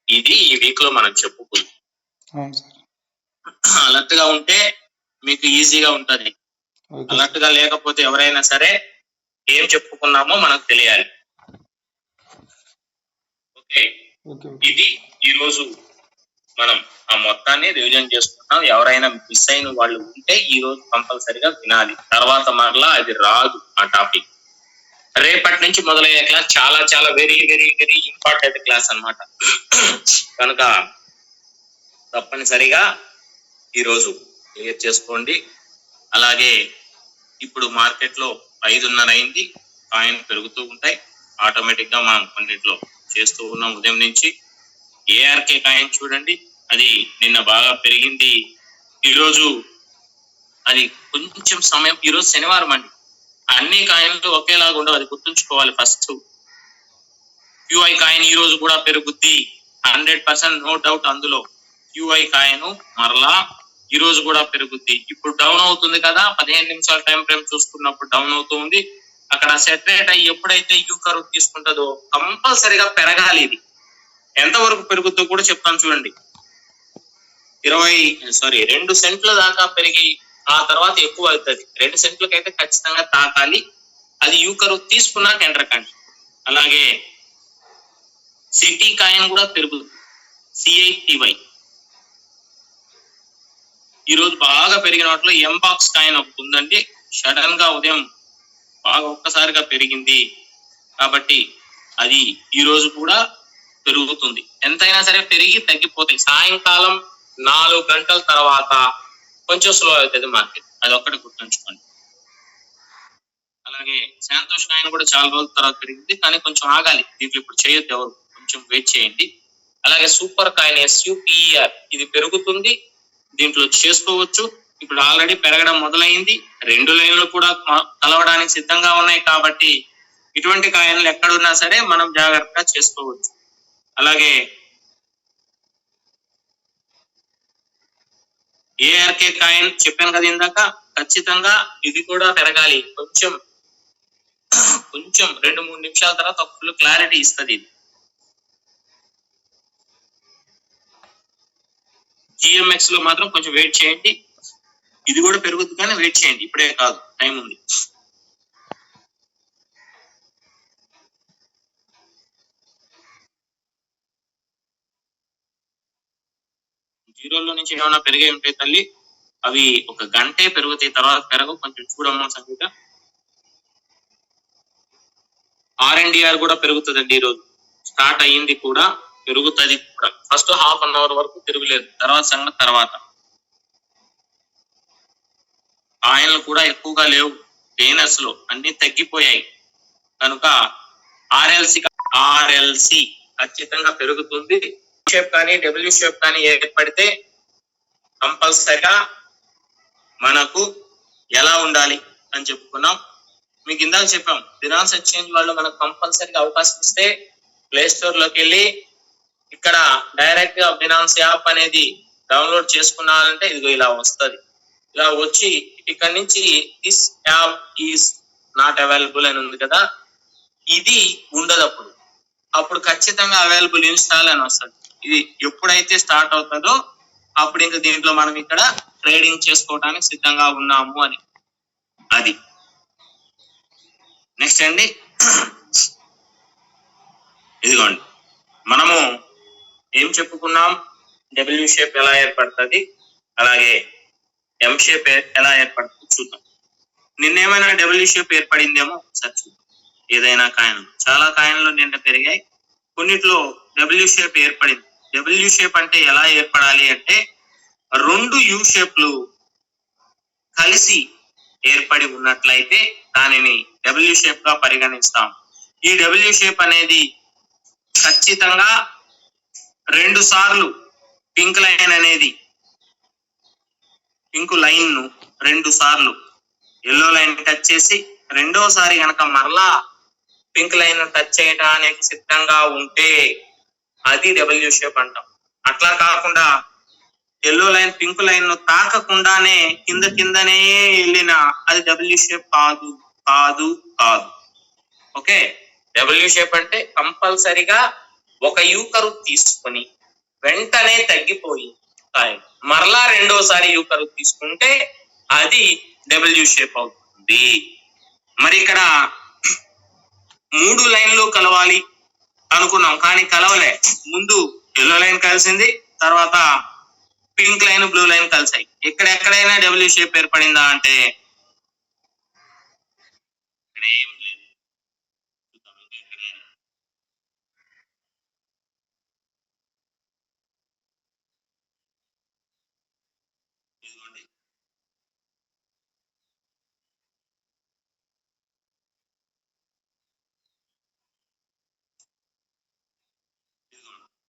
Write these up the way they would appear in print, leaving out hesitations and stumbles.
ఇది ఈ వీక్ లో మనం చెప్పుకుంది. అలర్ట్ గా ఉంటే మీకు ఈజీగా ఉంటది. అలర్ట్ గా లేకపోతే ఎవరైనా సరే ఏం చెప్పుకున్నామో మనకు తెలియాలి. ఓకే, ఇది ఈ రోజు మనం ఆ మొత్తాన్ని రివిజన్ చేసుకుంటాం. ఎవరైనా మిస్ అయిన వాళ్ళు ఉంటే ఈ రోజు కంపల్సరిగా వినాలి, తర్వాత మరలా అది రాదు ఆ టాపిక్. రేపటి నుంచి మొదలయ్యే క్లాస్ చాలా చాలా very very very important class అన్నమాట. కనుక తప్పనిసరిగా ఈరోజు క్లియర్ చేసుకోండి. అలాగే ఇప్పుడు మార్కెట్ లో 5:30 అయింది, కాయిన్ పెరుగుతూ ఉంటాయి ఆటోమేటిక్ గా. మనం కొన్నిట్లో చేస్తూ ఉన్నాం ఉదయం నుంచి. ఏఆర్కే కాయిన్ చూడండి, అది నిన్న బాగా పెరిగింది. ఈరోజు అది కొంచెం సమయం, ఈరోజు శనివారం అండి, అన్ని కాయిన్లు ఒకేలాగా ఉండవు, అది గుర్తుంచుకోవాలి ఫస్ట్. క్యూఐ కాయిన్ ఈ రోజు కూడా పెరుగుద్ది 100%, నో డౌట్ అందులో. క్యూఐ కాయిన్ మరలా ఈ రోజు కూడా పెరుగుద్ది. ఇప్పుడు డౌన్ అవుతుంది కదా, 15 నిమిషాల టైం ఫ్రేమ్ చూసుకున్నప్పుడు డౌన్ అవుతుంది. అక్కడ సెటరేట్ అయ్యి ఎప్పుడైతే యూ కర్వ్ తీసుకుంటుందో కంపల్సరిగా పెరగాలి. ఇది ఎంతవరకు పెరుగుద్దో కూడా చెప్తాను చూడండి. 2 సెంట్ల దాకా పెరిగి ఆ తర్వాత ఎక్కువ అవుతుంది. 2 సెంట్లకైతే ఖచ్చితంగా తాకాలి. అది యూ కర్వ్ తీసుకున్నాక ఎంటర్ కండి. అలాగే సిటీ కాయిన్ కూడా పెరుగుతుంది, CITY. ఈ రోజు బాగా పెరిగిన వాటిలో ఎంబాక్స్ కాయిన్ ఒకటి ఉందండి, సడన్ గా ఉదయం బాగా ఒక్కసారిగా పెరిగింది కాబట్టి అది ఈ రోజు కూడా పెరుగుతుంది. ఎంతైనా సరే పెరిగి తగ్గిపోతాయి. సాయంకాలం 4 గంటల తర్వాత కొంచెం స్లో అవుతుంది మార్కెట్, అది ఒక్కటి గుర్తుంచుకోండి. అలాగే సంతోష్ కాయిన్ కూడా చాలా రోజుల తర్వాత పెరిగింది, కానీ కొంచెం ఆగాలి, దీంట్లో ఇప్పుడు చేయొద్దు ఎవరు, కొంచెం వెయిట్ చేయండి. అలాగే సూపర్ కాయిన్ SUPER, ఇది పెరుగుతుంది, దీంట్లో చేసుకోవచ్చు. ఇప్పుడు ఆల్రెడీ పెరగడం మొదలైంది, 2 లైన్లు కూడా కలవడానికి సిద్ధంగా ఉన్నాయి కాబట్టి ఇటువంటి కాయిన్లు ఎక్కడున్నా సరే మనం జాగ్రత్తగా చేసుకోవచ్చు. అలాగే ఏఆర్కే కాయిన్ చెప్పాను కదా ఇందాక, ఖచ్చితంగా ఇది కూడా పెరగాలి. కొంచెం 2-3 నిమిషాల తర్వాత ఫుల్ క్లారిటీ ఇస్తుంది. ఇది GMX లో మాత్రం కొంచెం వెయిట్ చేయండి, ఇది కూడా పెరుగుతుంది కానీ వెయిట్ చేయండి, ఇప్పుడే కాదు, టైం ఉంది. జీరోలో నుంచి ఏమైనా పెరిగే ఉంటాయి తల్లి, అవి ఒక గంటే పెరుగుతాయి, తర్వాత పెరగవు. కొంచెం చూడమ్మా సంగీత. RNDR కూడా పెరుగుతుందండి, ఈ రోజు స్టార్ట్ అయ్యింది కూడా, పెరుగుతుంది కూడా. ఫస్ట్ ½ అన్ అవర్ వరకు తిరగలేదు, తర్వాత సంగతి తర్వాత. కాయిన్లు కూడా ఎక్కువగా లేవు, గెయినర్స్ లో అన్ని తగ్గిపోయాయి. కనుక RLC ఖచ్చితంగా పెరుగుతుంది. షేప్ కానీ డబ్ల్యూ షేప్ కానీ ఏర్పడితే కంపల్సరిగా మనకు ఎలా ఉండాలి అని చెప్పుకున్నాం. మీకు ఇందాక చెప్పాం, ఫినాన్స్ ఎక్స్చేంజ్ వాళ్ళు మనకు కంపల్సరిగా అవకాశం ఇస్తే ప్లే స్టోర్ లోకి వెళ్ళి ఇక్కడ డైరెక్ట్ గా ఫినాన్స్ యాప్ అనేది డౌన్లోడ్ చేసుకున్నారంటే ఇదిగో ఇలా వస్తుంది. ఇలా వచ్చి ఇక్కడ నుంచి this app is not available అని ఉంది కదా, ఇది ఉండదు. అప్పుడు ఖచ్చితంగా అవైలబుల్ ఇన్స్టాల్ అని వస్తుంది. ఇది ఎప్పుడైతే స్టార్ట్ అవుతుందో అప్పుడు ఇంకా దీంట్లో మనం ఇక్కడ ట్రేడింగ్ చేసుకోవడానికి సిద్ధంగా ఉన్నాము అని. అది నెక్స్ట్ అండి, ఇదిగోండి మనము ఏం చెప్పుకున్నాం, డబ్ల్యూ షేప్ ఎలా ఏర్పడుతుంది, అలాగే ఎం షేప్ ఎలా ఏర్పడుతుంది చూద్దాం. నిన్నేమైనా డబ్ల్యూ షేప్ ఏర్పడిందేమో ఒకసారి చూద్దాం. ఏదైనా కాయిన్, చాలా కాయిన్లు నిన్న పెరిగాయి, కొన్నిట్లో డబ్ల్యూ షేప్ ఏర్పడింది. డబ్ల్యూ షేప్ అంటే ఎలా ఏర్పడాలి అంటే 2 యూ షేప్లు కలిసి ఏర్పడి ఉన్నట్లయితే దానిని డబ్ల్యూ షేప్ గా పరిగణిస్తాం. ఈ డబ్ల్యూ షేప్ అనేది ఖచ్చితంగా 2 సార్లు పింక్ లైన్ అనేది, పింక్ లైన్ ను 2 సార్లు ఎల్లో లైన్ టచ్ చేసి రెండోసారి గనక మరలా పింక్ లైన్ టచ్ చేయడానికి సిద్ధంగా ఉంటే అది డబ్ల్యూ షేప్ అంటాం. అట్లా కాకుండా ఎల్లో లైన్ పింక్ లైన్ ను తాకకుండానే కిందనే వెళ్ళిన అది డబ్ల్యూ షేప్ కాదు కాదు కాదు. ఓకే, డబ్ల్యూ షేప్ అంటే కంపల్సరిగా ఒక యూ కర్వ్ తీసుకొని వెంటనే తగ్గిపోయి మరలా రెండోసారి యూ కర్వ్ తీసుకుంటే అది డబ్ల్యూ షేప్ అవుతుంది. మరి ఇక్కడ 3 లైన్లు కలవాలి అనుకున్నాం కానీ కలవలే. ముందు ఎల్లో లైన్ కలిసింది, తర్వాత పింక్ లైన్ బ్లూ లైన్ కలిసాయి. ఎక్కడెక్కడైనా డబ్ల్యూ షేప్ ఏర్పడిందా అంటే ఇక్కడ ఏం లేదు.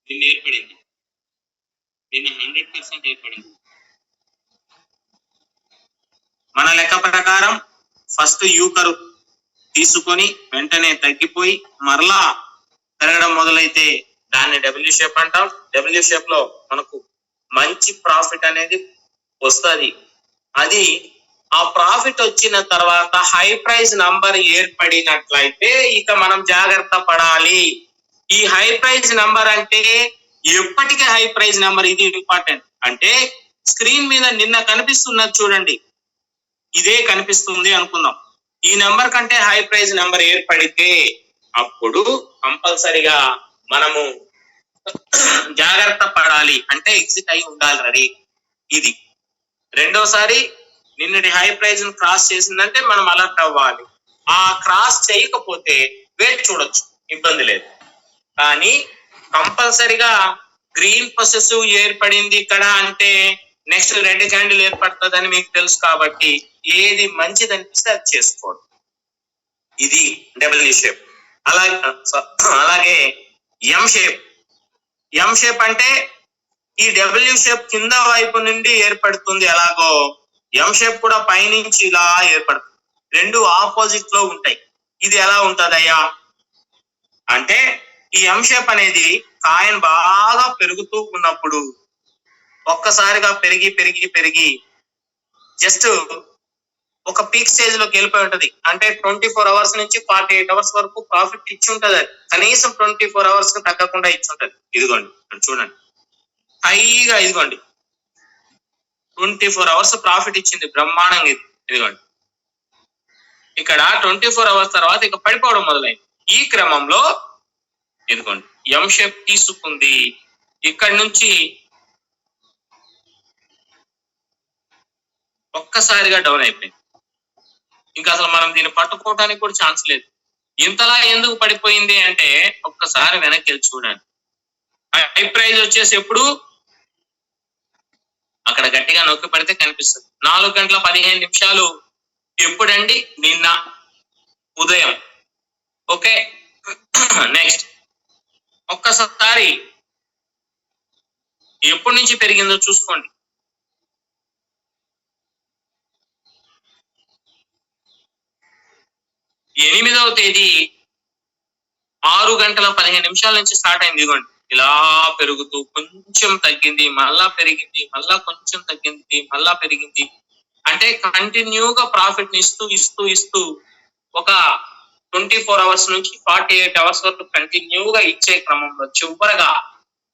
దీన్ని ఏర్పడింది, దీన్ని 100% ఏర్పడింది. మన లెక్క ప్రకారం ఫస్ట్ యూ కర్వ్ తీసుకొని వెంటనే తగ్గిపోయి మరలా పెరగడం మొదలైతే దాన్ని డబ్ల్యూ షేప్ అంటాం. డబ్ల్యూ షేప్ లో మనకు మంచి ప్రాఫిట్ అనేది వస్తుంది. అది ఆ ప్రాఫిట్ వచ్చిన తర్వాత హై ప్రైస్ నంబర్ ఏర్పడినట్లయితే ఇక మనం జాగ్రత్త పడాలి. ఈ హై ప్రైస్ నంబర్ అంటే ఎప్పటికీ హై ప్రైస్ నంబర్, ఇది ఇంపార్టెంట్. అంటే స్క్రీన్ మీద నిన్న కనిపిస్తున్నది చూడండి, ఇదే కనిపిస్తుంది అనుకుందాం. ఈ నెంబర్ కంటే హై ప్రైస్ నెంబర్ ఏర్పడితే అప్పుడు కంపల్సరిగా మనము జాగ్రత్త పడాలి, అంటే ఎగ్జిట్ అయి ఉండాలి రెడీ. ఇది రెండోసారి నిన్నటి హై ప్రైస్ క్రాస్ చేసిందంటే మనం అలర్ట్ అవ్వాలి. ఆ క్రాస్ చేయకపోతే వెయిట్ చూడొచ్చు, ఇబ్బంది లేదు. కానీ కంపల్సరిగా గ్రీన్ పొసెసివ్ ఏర్పడింది ఇక్కడ అంటే నెక్స్ట్ రెడ్ క్యాండిల్ ఏర్పడుతుంది అని మీకు తెలుసు. కాబట్టి ఏది మంచిది అనిపిస్తే అది చేసుకోండి. ఇది డబ్ల్యూ షేప్. అలాగే ఎం షేప్. ఎం షేప్ అంటే ఈ డబ్ల్యూ షేప్ కింద వైపు నుండి ఏర్పడుతుంది. ఎలాగో ఎం షేప్ కూడా పైనుంచి ఇలా ఏర్పడుతుంది. రెండు ఆపోజిట్ లో ఉంటాయి. ఇది ఎలా ఉంటదయ్యా అంటే ఈ ఎం షేప్ అనేది కాయిన్ బాగా పెరుగుతూ ఉన్నప్పుడు ఒక్కసారిగా పెరిగి పెరిగి పెరిగి జస్ట్ ఒక పీక్ స్టేజ్ లోకి వెళ్ళిపోయి ఉంటది. అంటే 24 అవర్స్ నుంచి 48 అవర్స్ వరకు ప్రాఫిట్ ఇచ్చి ఉంటది. అది కనీసం 24 అవర్స్ కు తగ్గకుండా ఇచ్చి ఉంటది. ఇదిగోండి చూడండి, హైగా ఇదిగోండి 24 అవర్స్ ప్రాఫిట్ ఇచ్చింది, బ్రహ్మాండంగా. ఇది ఇదిగోండి ఇక్కడ 24 అవర్స్ తర్వాత ఇక పడిపోవడం మొదలైంది. ఈ క్రమంలో ఇదిగోండి ఎం షేప్ తీసుకుంది, ఇక్కడ నుంచి ఒక్కసారిగా డౌన్ అయిపోయింది. ఇంకా అసలు మనం దీన్ని పట్టుకోవడానికి కూడా ఛాన్స్ లేదు. ఇంతలా ఎందుకు పడిపోయింది అంటే ఒక్కసారి వెనక్కి వెళ్ళి చూడండి. హై ప్రైజ్ వచ్చేసి ఎప్పుడు అక్కడ గట్టిగా నొక్కి పడితే కనిపిస్తుంది. 4:15 ఎప్పుడండి? నిన్న ఉదయం. ఓకే, నెక్స్ట్ ఒక్కసారి ఎప్పటి నుంచి పెరిగిందో చూసుకోండి. ఎనిమిదవ తేదీ 6:15 నుంచి స్టార్ట్ అయింది. ఇదిగోండి ఇలా పెరుగుతూ కొంచెం తగ్గింది, మళ్ళా పెరిగింది, మళ్ళా కొంచెం తగ్గింది, మళ్ళా పెరిగింది. అంటే కంటిన్యూగా ప్రాఫిట్ ఇస్తూ ఇస్తూ ఇస్తూ ఒక 24 అవర్స్ నుంచి 48 అవర్స్ వరకు కంటిన్యూగా ఇచ్చే క్రమంలో చివరగా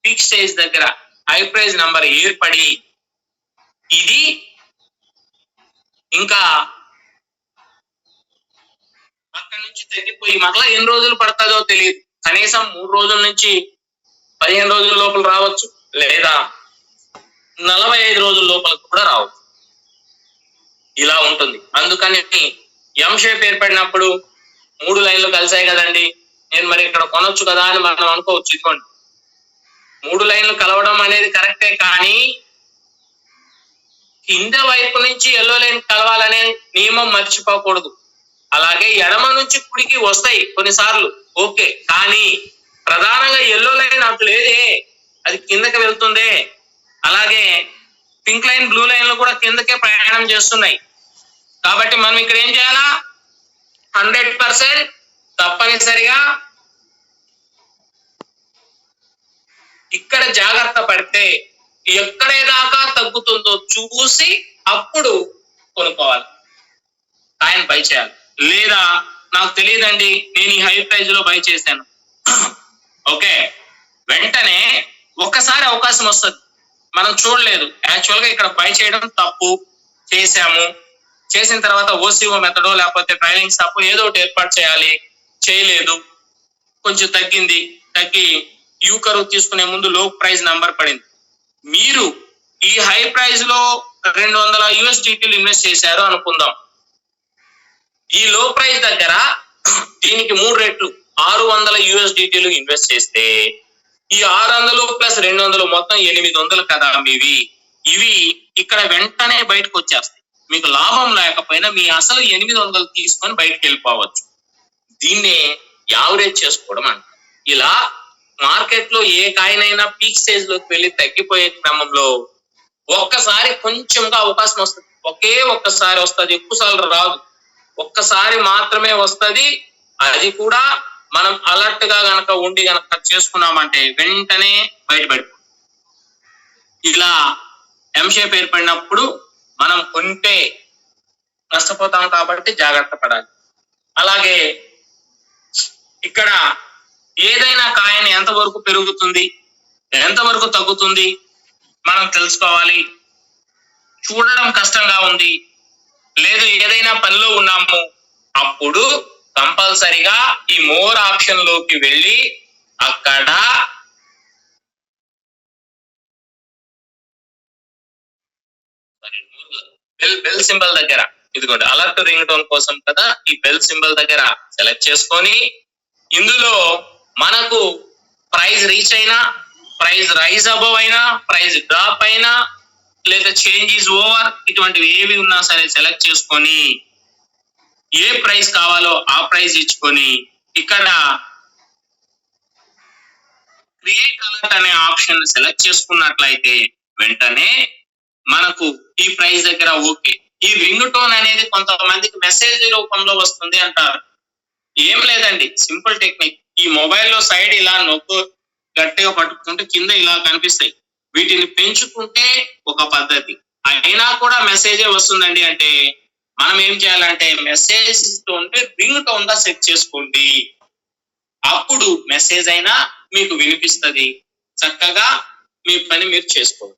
పీక్ స్టేజ్ దగ్గర హై ప్రైజ్ నంబర్ ఏర్పడి ఇది ఇంకా అక్కడి నుంచి తగ్గిపోయి మరలా ఎన్ని రోజులు పడుతుందో తెలియదు. కనీసం 3 రోజుల నుంచి 15 రోజుల లోపల రావచ్చు, లేదా 45 రోజుల లోపల కూడా రావచ్చు. ఇలా ఉంటుంది. అందుకని ఎం షేప్ ఏర్పడినప్పుడు 3 లైన్లు కలిసాయి కదండి, నేను మరి ఇక్కడ కొనొచ్చు కదా అని మనం అనుకోవచ్చు. ఇదిగోండి 3 లైన్లు కలవడం అనేది కరెక్టే, కానీ కింద వైపు నుంచి ఎల్లో లైన్ కలవాలనే నియమం మర్చిపోకూడదు. అలాగే ఎడమ నుంచి కుడికి వస్తాయి కొన్నిసార్లు, ఓకే, కానీ ప్రధానంగా ఎల్లో లైన్ అటు లేదే, అది కిందకి వెళ్తుంది. అలాగే పింక్ లైన్ బ్లూ లైన్లు కూడా కిందకే ప్రయాణం చేస్తున్నాయి. కాబట్టి మనం ఇక్కడ ఏం చేయాలా? 100% తప్పనిసరిగా ఇక్కడ జాగ్రత్త పడితే ఎక్కడే దాకా తగ్గుతుందో చూసి అప్పుడు కొనుక్కోవాలి, కాయిన్ బై చేయాలి. లేదా నాకు తెలియదండి, నేను ఈ హై ప్రైజ్ లో బై చేశాను, ఓకే, ఒక్కసారి అవకాశం వస్తుంది, మనం చూడలేదు, యాక్చువల్ గా ఇక్కడ బై చేయడం తప్పు చేశాము, చేసిన తర్వాత ఓసీఓ మెథడో లేకపోతే ట్రైలింగ్ స్టాప్ ఏదో ఒకటి ఏర్పాటు చేయాలి, చేయలేదు, కొంచెం తగ్గి యూ కర్వ్ తీసుకునే ముందు లో ప్రైస్ నంబర్ పడింది. మీరు ఈ హై ప్రైస్ లో 200 USDTలు ఇన్వెస్ట్ చేశారు అనుకుందాం. ఈ లో ప్రైస్ దగ్గర దీనికి 3 రెట్లు 600 USDTలు ఇన్వెస్ట్ చేస్తే ఈ 600 ప్లస్ 200 మొత్తం 800 కదా మీవి. ఇవి ఇక్కడ వెంటనే బయటకు వచ్చేస్తాయి. మీకు లాభం లేకపోయినా మీ అసలు 800 తీసుకొని బయటకు వెళ్ళిపోవచ్చు. దీన్నే యావరేజ్ చేసుకోవడం అంటారు. ఇలా మార్కెట్ లో ఏ కాయిన్ అయినా పీక్ స్టేజ్ లోకి వెళ్ళి తగ్గిపోయే క్రమంలో ఒక్కసారి కొంచెంగా అవకాశం వస్తుంది. ఒక్కసారి వస్తుంది, ఎక్కువసార్లు రాదు. ఒక్కసారి మాత్రమే వస్తుంది. అది కూడా మనం అలర్ట్ గా గనక ఉండి గనక చేసుకున్నామంటే వెంటనే బయటపడిపోతుంది. ఇలా ఎం షేప్ ఏర్పడినప్పుడు మనం కొంటే నష్టపోతాం కాబట్టి జాగ్రత్త పడాలి. అలాగే ఇక్కడ ఏదైనా కాయిన్ ఎంతవరకు పెరుగుతుంది, ఎంతవరకు తగ్గుతుంది మనం తెలుసుకోవాలి. చూడడం కష్టంగా ఉంది, లేదు ఏదైనా పనిలో ఉన్నాము, అప్పుడు కంపల్సరిగా ఈ మోర్ ఆప్షన్ లోకి వెళ్ళి అక్కడ బెల్ సింబల్ దగ్గర, ఇదిగోండి అలర్ట్ రింగ్ టోన్ కోసం కదా, ఈ బెల్ సింబల్ దగ్గర సెలెక్ట్ చేసుకొని ఇందులో మనకు ప్రైస్ రీచ్ అయినా, ప్రైస్ రైజ్ అబవ్ అయినా, ప్రైస్ డ్రాప్ అయినా, లేదా చేంజ్ ఈజ్ ఓవర్, ఇటువంటివి ఏవి ఉన్నా సరే సెలెక్ట్ చేసుకొని ఏ ప్రైస్ కావాలో ఆ ప్రైస్ ఇచ్చుకొని ఇక్కడ క్రియేట్ అలర్ట్ అనే ఆప్షన్ సెలెక్ట్ చేసుకున్నట్లయితే వెంటనే మనకు ఈ ప్రైస్ దగ్గర ఓకే. ఈ రింగ్ టోన్ అనేది కొంతమందికి మెసేజ్ రూపంలో వస్తుంది అంటారు. ఏం లేదండి, సింపుల్ టెక్నిక్. ఈ మొబైల్లో సైడ్ ఇలా నొక్కు గట్టిగా పట్టుకుంటే కింద ఇలా కనిపిస్తాయి. వీటిని పెంచుకుంటే ఒక పద్ధతి, అయినా కూడా మెసేజే వస్తుందండి అంటే మనం ఏం చేయాలంటే మెసేజ్ ఉంటే రింగ్ టోన్ గా సెట్ చేసుకోండి. అప్పుడు మెసేజ్ అయినా మీకు వినిపిస్తుంది, చక్కగా మీ పని మీరు చేసుకోండి.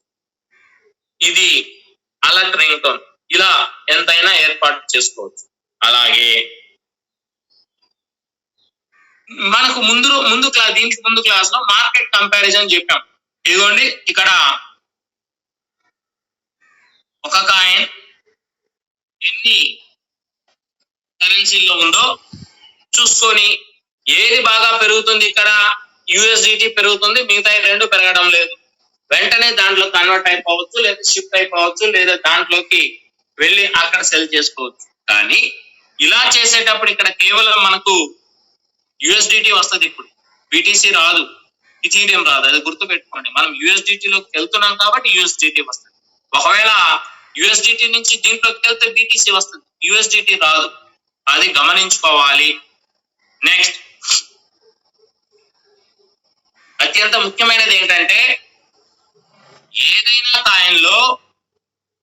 ఇది అలర్ట్ రింగ్ టోన్. ఇలా ఎంతైనా ఏర్పాటు చేసుకోవచ్చు. అలాగే మనకు దీనికి ముందు క్లాస్ లో మార్కెట్ కంపారిజన్ చెప్పాం. ఇదిగోండి ఇక్కడ ఒక కాయిన్ ఎన్ని కరెన్సీలో ఉందో చూసుకొని ఏది బాగా పెరుగుతుంది, ఇక్కడ USDT పెరుగుతుంది, మిగతా 2 పెరగడం లేదు, వెంటనే దాంట్లో కన్వర్ట్ అయిపోవచ్చు, లేదా షిఫ్ట్ అయిపోవచ్చు, లేదా దాంట్లోకి వెళ్ళి అక్కడ సెల్ చేసుకోవచ్చు. కానీ ఇలా చేసేటప్పుడు ఇక్కడ కేవలం మనకు USDT వస్తుంది, ఇప్పుడు BTC రాదు, ఇథీరియం రాదు. అది గుర్తు పెట్టుకోండి. మనం USDT లోకి వెళ్తున్నాం కాబట్టి USDT వస్తుంది. ఒకవేళ USDT నుంచి దీంట్లోకి వెళ్తే BTC వస్తుంది, USDT రాదు. అది గమనించుకోవాలి. నెక్స్ట్ అత్యంత ముఖ్యమైనది ఏంటంటే ఏదైనా కాయిన్ లో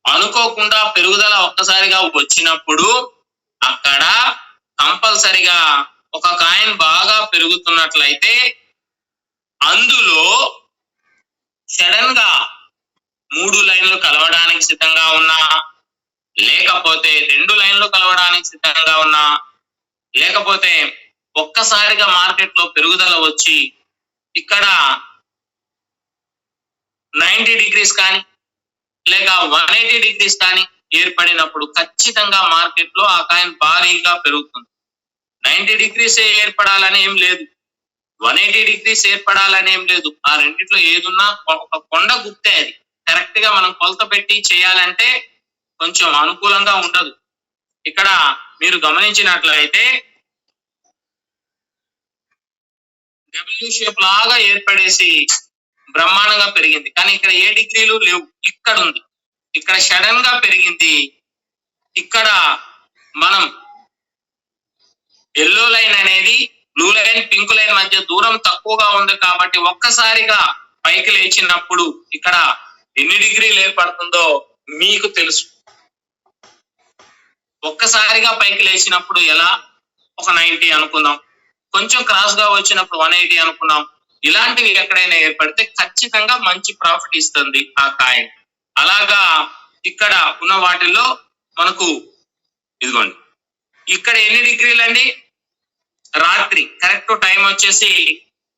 అనుకోకుండా పెరుగుదల ఒక్కసారిగా వచ్చినప్పుడు అక్కడ కంపల్సరిగా ఒక కాయిన్ బాగా పెరుగుతున్నట్లయితే అందులో సడన్ గా 3 లైన్లు కలవడానికి సిద్ధంగా ఉన్నా, లేకపోతే 2 లైన్లు కలవడానికి సిద్ధంగా ఉన్నా, లేకపోతే ఒక్కసారిగా మార్కెట్ లో పెరుగుదల వచ్చి ఇక్కడ 90 degrees కానీ లేక 180 degrees కానీ ఏర్పడినప్పుడు ఖచ్చితంగా మార్కెట్ లో ఆ కాయిన్ భారీగా పెరుగుతుంది. 90 degrees ఏర్పడాలని ఏం లేదు, 180 degrees ఏర్పడాలని ఏం లేదు. ఆ రెండిట్లో ఏదున్నా ఒక కొండ గుర్తే. అది కరెక్ట్ గా మనం కొలత పెట్టి చేయాలంటే కొంచెం అనుకూలంగా ఉండదు. ఇక్కడ మీరు గమనించినట్లయితే డబ్ల్యూ షేప్ లాగా ఏర్పడేసి బ్రహ్మాండంగా పెరిగింది, కానీ ఇక్కడ ఏ డిగ్రీలు లేవు. ఇక్కడ ఉంది, ఇక్కడ సడన్ గా పెరిగింది. ఇక్కడ మనం ఎల్లో లైన్ అనేది బ్లూ లైన్, పింక్ లైన్ మధ్య దూరం తక్కువగా ఉంది కాబట్టి ఒక్కసారిగా పైకి లేచినప్పుడు ఇక్కడ ఎన్ని డిగ్రీలు ఏర్పడుతుందో మీకు తెలుసు. ఒక్కసారిగా పైకి లేచినప్పుడు ఎలా, ఒక 90 అనుకుందాం. కొంచెం క్రాస్ గా వచ్చినప్పుడు 180 అనుకున్నాం. ఇలాంటివి ఎక్కడైనా ఏర్పడితే ఖచ్చితంగా మంచి ప్రాఫిట్ ఇస్తుంది ఆ కాయిన్. అలాగా ఇక్కడ ఉన్న వాటిల్లో మనకు ఇదిగోండి, ఇక్కడ ఎన్ని డిగ్రీలు అండి? రాత్రి కరెక్ట్ టైం వచ్చేసి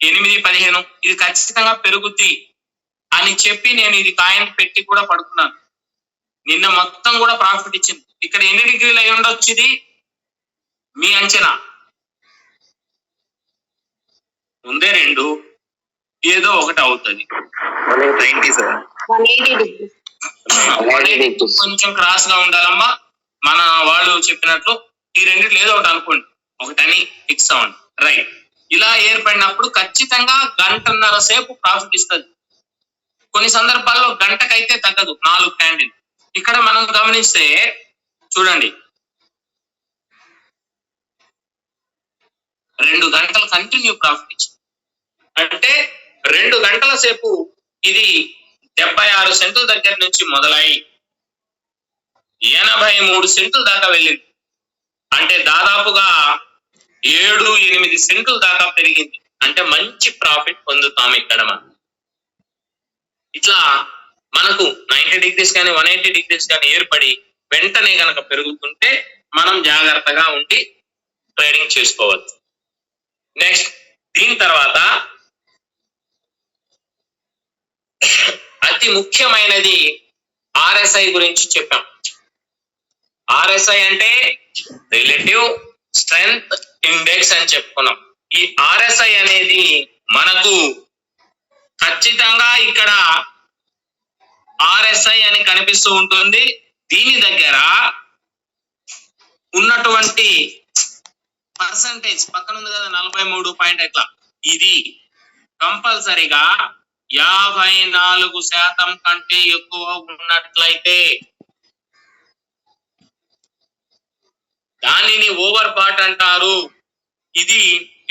8:15. ఇది ఖచ్చితంగా పెరుగుద్ది అని చెప్పి నేను ఇది కాయిన్ పెట్టి కూడా పడుకున్నాను. నిన్న మొత్తం కూడా ప్రాఫిట్ ఇచ్చింది. ఇక్కడ ఎన్ని డిగ్రీలు అయి ఉండొచ్చు ఇది మీ అంచనా? ముందే 2 ఏదో ఒకటి అవుతుంది. 180 కొంచెం క్రాస్ గా ఉండాలమ్మా. మన వాళ్ళు చెప్పినట్లు ఈ రెండిట్లో ఏదో ఒకటి అనుకోండి, ఒకటని ఫిక్స్ అవ్వండి. రైట్. ఇలా ఏర్పడినప్పుడు ఖచ్చితంగా గంటన్నర సేపు ప్రాఫిట్ ఇస్తుంది. కొన్ని సందర్భాల్లో గంటకైతే తగ్గదు, 4 క్యాండిల్. ఇక్కడ మనం గమనిస్తే చూడండి, 2 గంటలు కంటిన్యూ ప్రాఫిట్ ఇచ్చింది. అంటే 2 గంటల సేపు ఇది 76 సెంట్ల దగ్గర నుంచి మొదలై 83 సెంట్ల దాకా వెళ్ళింది. అంటే దాదాపుగా 7-8 సెంట్ల దాకా పెరిగింది. అంటే మంచి ప్రాఫిట్ పొందుతాం ఇక్కడ మనం. ఇట్లా మనకు 90 డిగ్రీస్ కానీ 180 డిగ్రీస్ కానీ ఏర్పడి వెంటనే గనక పెరుగుతుంటే మనం జాగ్రత్తగా ఉండి ట్రేడింగ్ చేసుకోవచ్చు. నెక్స్ట్, దీని తర్వాత అతి ముఖ్యమైనది RSI గురించి చెప్పాం. RSI అంటే రిలేటివ్ స్ట్రెంగ్త్ ఇండెక్స్ అని చెప్పుకున్నాం. ఈ RSI అనేది మనకు ఖచ్చితంగా ఇక్కడ RSI అని కనిపిస్తూ ఉంటుంది. దీని దగ్గర ఉన్నటువంటి పర్సంటేజ్ పక్కన ఉంది కదా 43 పాయింట్ ఎట్లా, ఇది కంపల్సరిగా 54% కంటే ఎక్కువ ఉన్నట్లయితే దానిని ఓవర్ బాట్ అంటారు. ఇది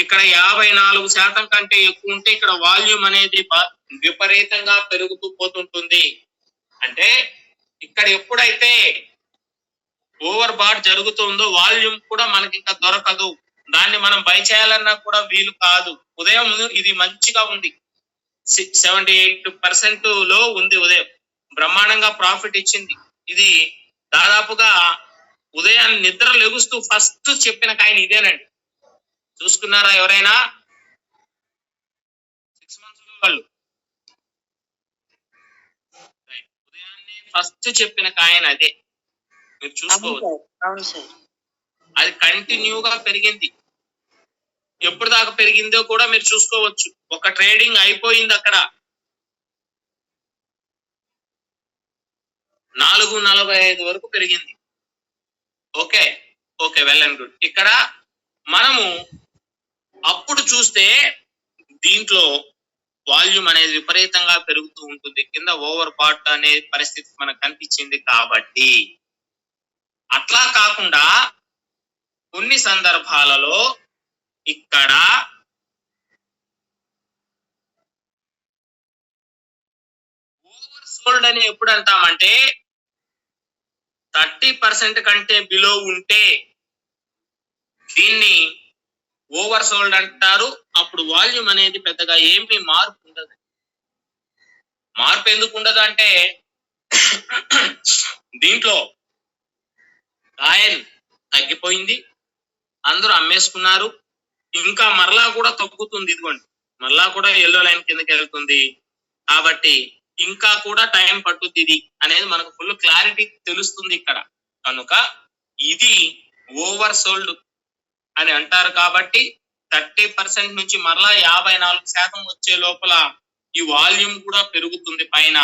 ఇక్కడ 54% కంటే ఎక్కువ ఉంటే ఇక్కడ వాల్యూమ్ అనేది విపరీతంగా పెరుగుతూ పోతుంటుంది. అంటే ఇక్కడ ఎప్పుడైతే ఓవర్ బాట్ జరుగుతుందో వాల్యూమ్ కూడా మనకి ఇంకా దొరకదు. దాన్ని మనం బై చేయాలన్నా కూడా వీలు కాదు. ఉదయం ఇది మంచిగా ఉంది, 78% లో ఉంది. ఉదయం బ్రహ్మాండంగా ప్రాఫిట్ ఇచ్చింది. ఇది దాదాపుగా ఉదయాన్ని నిద్ర లెగుస్తూ ఫస్ట్ చెప్పిన కాయిన్ ఇదేనండి. చూసుకున్నారా ఎవరైనా? 6 months వాళ్ళు ఉదయాన్నే ఫస్ట్ చెప్పిన కాయిన్ అదే, మీరు చూసుకోవచ్చు. అది కంటిన్యూగా పెరిగింది. ఎప్పుడు దాకా పెరిగిందో కూడా మీరు చూసుకోవచ్చు. ఒక ట్రేడింగ్ అయిపోయింది అక్కడ 4:45 వరకు పెరిగింది. Okay okay, well and good. ఇక్కడ మనము అప్పుడు చూస్తే దీంట్లో వాల్యూమ్ అనేది విపరీతంగా పెరుగుతూ ఉంటుంది. కింద ఓవర్ బాట్ అనే పరిస్థితి మనకు కనిపించింది. కాబట్టి అట్లా కాకుండా కొన్ని సందర్భాలలో ఇక్కడ ఓవర్ సోల్డ్ అని ఎప్పుడు అంటామంటే 30% కంటే బిలో ఉంటే దీన్ని ఓవర్ సోల్డ్ అంటారు. అప్పుడు వాల్యూమ్ అనేది పెద్దగా ఏమీ మార్పు ఉండదు. మార్పు ఎందుకు ఉండదు అంటే దీంట్లో కాయిన్ తగ్గిపోయింది, అందరూ అమ్మేసుకున్నారు. ఇంకా మరలా కూడా తగ్గుతుంది. ఇదిగోండి, మరలా కూడా ఎల్లో లైన్ కిందకి వెళ్తుంది. కాబట్టి ఇంకా కూడా టైం పట్టుద్ది ఇది అనేది మనకు ఫుల్ క్లారిటీ తెలుస్తుంది ఇక్కడ. కనుక ఇది ఓవర్ సోల్డ్ అని అంటారు. కాబట్టి 30% నుంచి మరలా 54% వచ్చే లోపల ఈ వాల్యూమ్ కూడా పెరుగుతుంది పైన.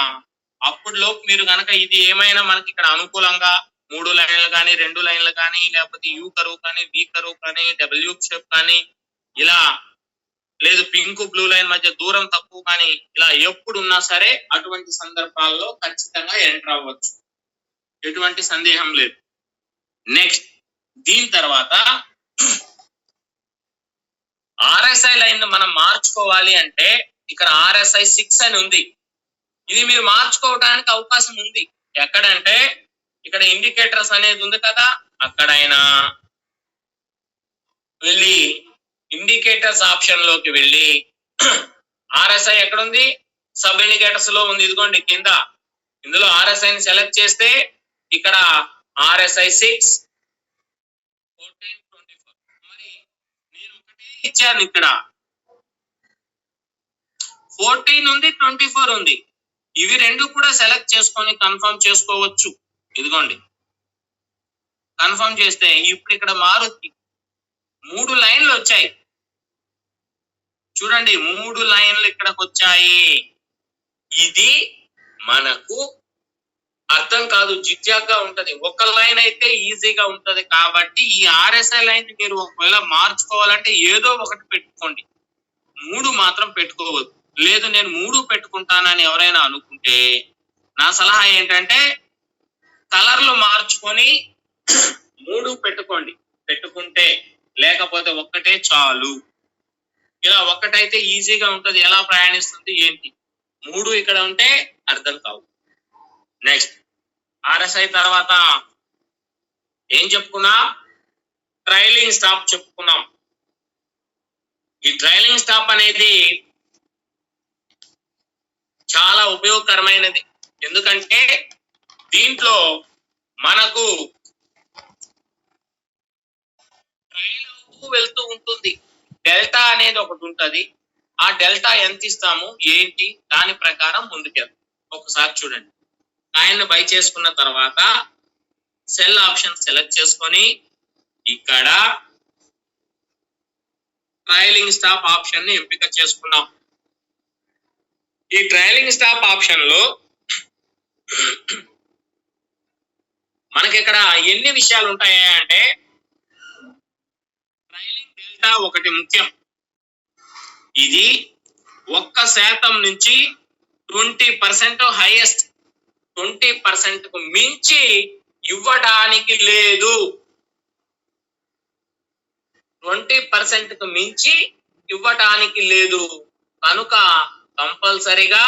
అప్పుడు లోపు మీరు కనుక ఇది ఏమైనా మనకి ఇక్కడ అనుకూలంగా 3 లైన్లు కానీ 2 లైన్లు కానీ లేకపోతే యూ కరువు కానీ వి కరువు కానీ డబ్ల్యూ షేప్ కానీ ఇలా లేదు పింక్ బ్లూ లైన్ మధ్య దూరం తక్కువ కానీ ఇలా ఎప్పుడు ఉన్నా సరే అటువంటి సందర్భాల్లో ఖచ్చితంగా ఎంటర్ అవ్వచ్చు, ఎటువంటి సందేహం లేదు. నెక్స్ట్, దీని తర్వాత RSI లైన్ మనం మార్చుకోవాలి అంటే ఇక్కడ RSI 6 అని ఉంది. ఇది మీరు మార్చుకోవడానికి అవకాశం ఉంది. ఎక్కడంటే ఇక్కడ ఇండికేటర్స్ అనేది ఉంది కదా, అక్కడైనా వెళ్ళి ఇండికేటర్స్ ఆప్షన్ లోకి వెళ్ళి RSI ఎక్కడుంది? సబ్ ఇండికేటర్స్ లో ఉంది. ఇదిగోండి కింద. ఇందులో RSI ని సెలెక్ట్ చేస్తే ఇక్కడ RSI 6, 14, 24. మరి నేను ఒకటే ఇచ్చాను ఇక్కడ. 14 ఉంది, 24 ఉంది. ఇవి రెండు కూడా సెలెక్ట్ చేసుకొని కన్ఫర్మ్ చేసుకోవచ్చు. ఇదిగోండి కన్ఫర్మ్ చేస్తే ఇప్పుడు ఇక్కడ మారుతి 3 లైన్లు వచ్చాయి. చూడండి 3 లైన్లు ఇక్కడికి వచ్చాయి. ఇది మనకు అర్థం కాదు, జిగ్జాగ్గా ఉంటది. ఒక లైన్ అయితే ఈజీగా ఉంటది. కాబట్టి ఈ RSI లైన్ మీరు ఒకవేళ మార్చుకోవాలంటే ఏదో ఒకటి పెట్టుకోండి, 3 మాత్రం పెట్టుకోవద్దు. లేదు నేను 3 పెట్టుకుంటానని ఎవరైనా అనుకుంటే నా సలహా ఏంటంటే కలర్లు మార్చుకొని 3 పెట్టుకోండి. పెట్టుకుంటే లేకపోతే ఒక్కటే చాలు. ఇలా ఒక్కటైతే ఈజీగా ఉంటది. ఎలా ప్రయాణిస్తుంది ఏంటి, 3 ఇక్కడ ఉంటే అర్థం కావు. నెక్స్ట్ RSI తర్వాత ఏం చెప్పుకున్నాం? ట్రైలింగ్ స్టాప్ చెప్పుకున్నాం. ఈ ట్రైలింగ్ స్టాప్ అనేది చాలా ఉపయోగకరమైనది. ఎందుకంటే దీంట్లో మనకు ట్రైల్ అవుతూ వెళ్తూ ఉంటుంది. డెల్టా అనేది ఒకటి ఉంటది. ఆ డెల్టా ఎంత ఇస్తాము ఏంటి దాని ప్రకారం ముందుకెళ్తాం. ఒకసారి చూడండి. కాయిన్ బై చేసుకున్న తర్వాత సెల్ ఆప్షన్ సెలెక్ట్ చేసుకొని ఇక్కడ ట్రైలింగ్ స్టాప్ ఆప్షన్ ని ఎంపిక చేసుకున్నాం. ఈ ట్రైలింగ్ స్టాప్ ఆప్షన్ లో మనకి ఇక్కడ ఎన్ని విషయాలు ఉంటాయి అంటే ట్రైలింగ్ డెల్టా ఒకటి ముఖ్యం. ఇది 1% నుంచి 20% హైయెస్ట్, 20% కు మించి ఇవ్వడానికి లేదు. 20% కు మించి ఇవ్వడానికి లేదు. కనుక కంపల్సరిగా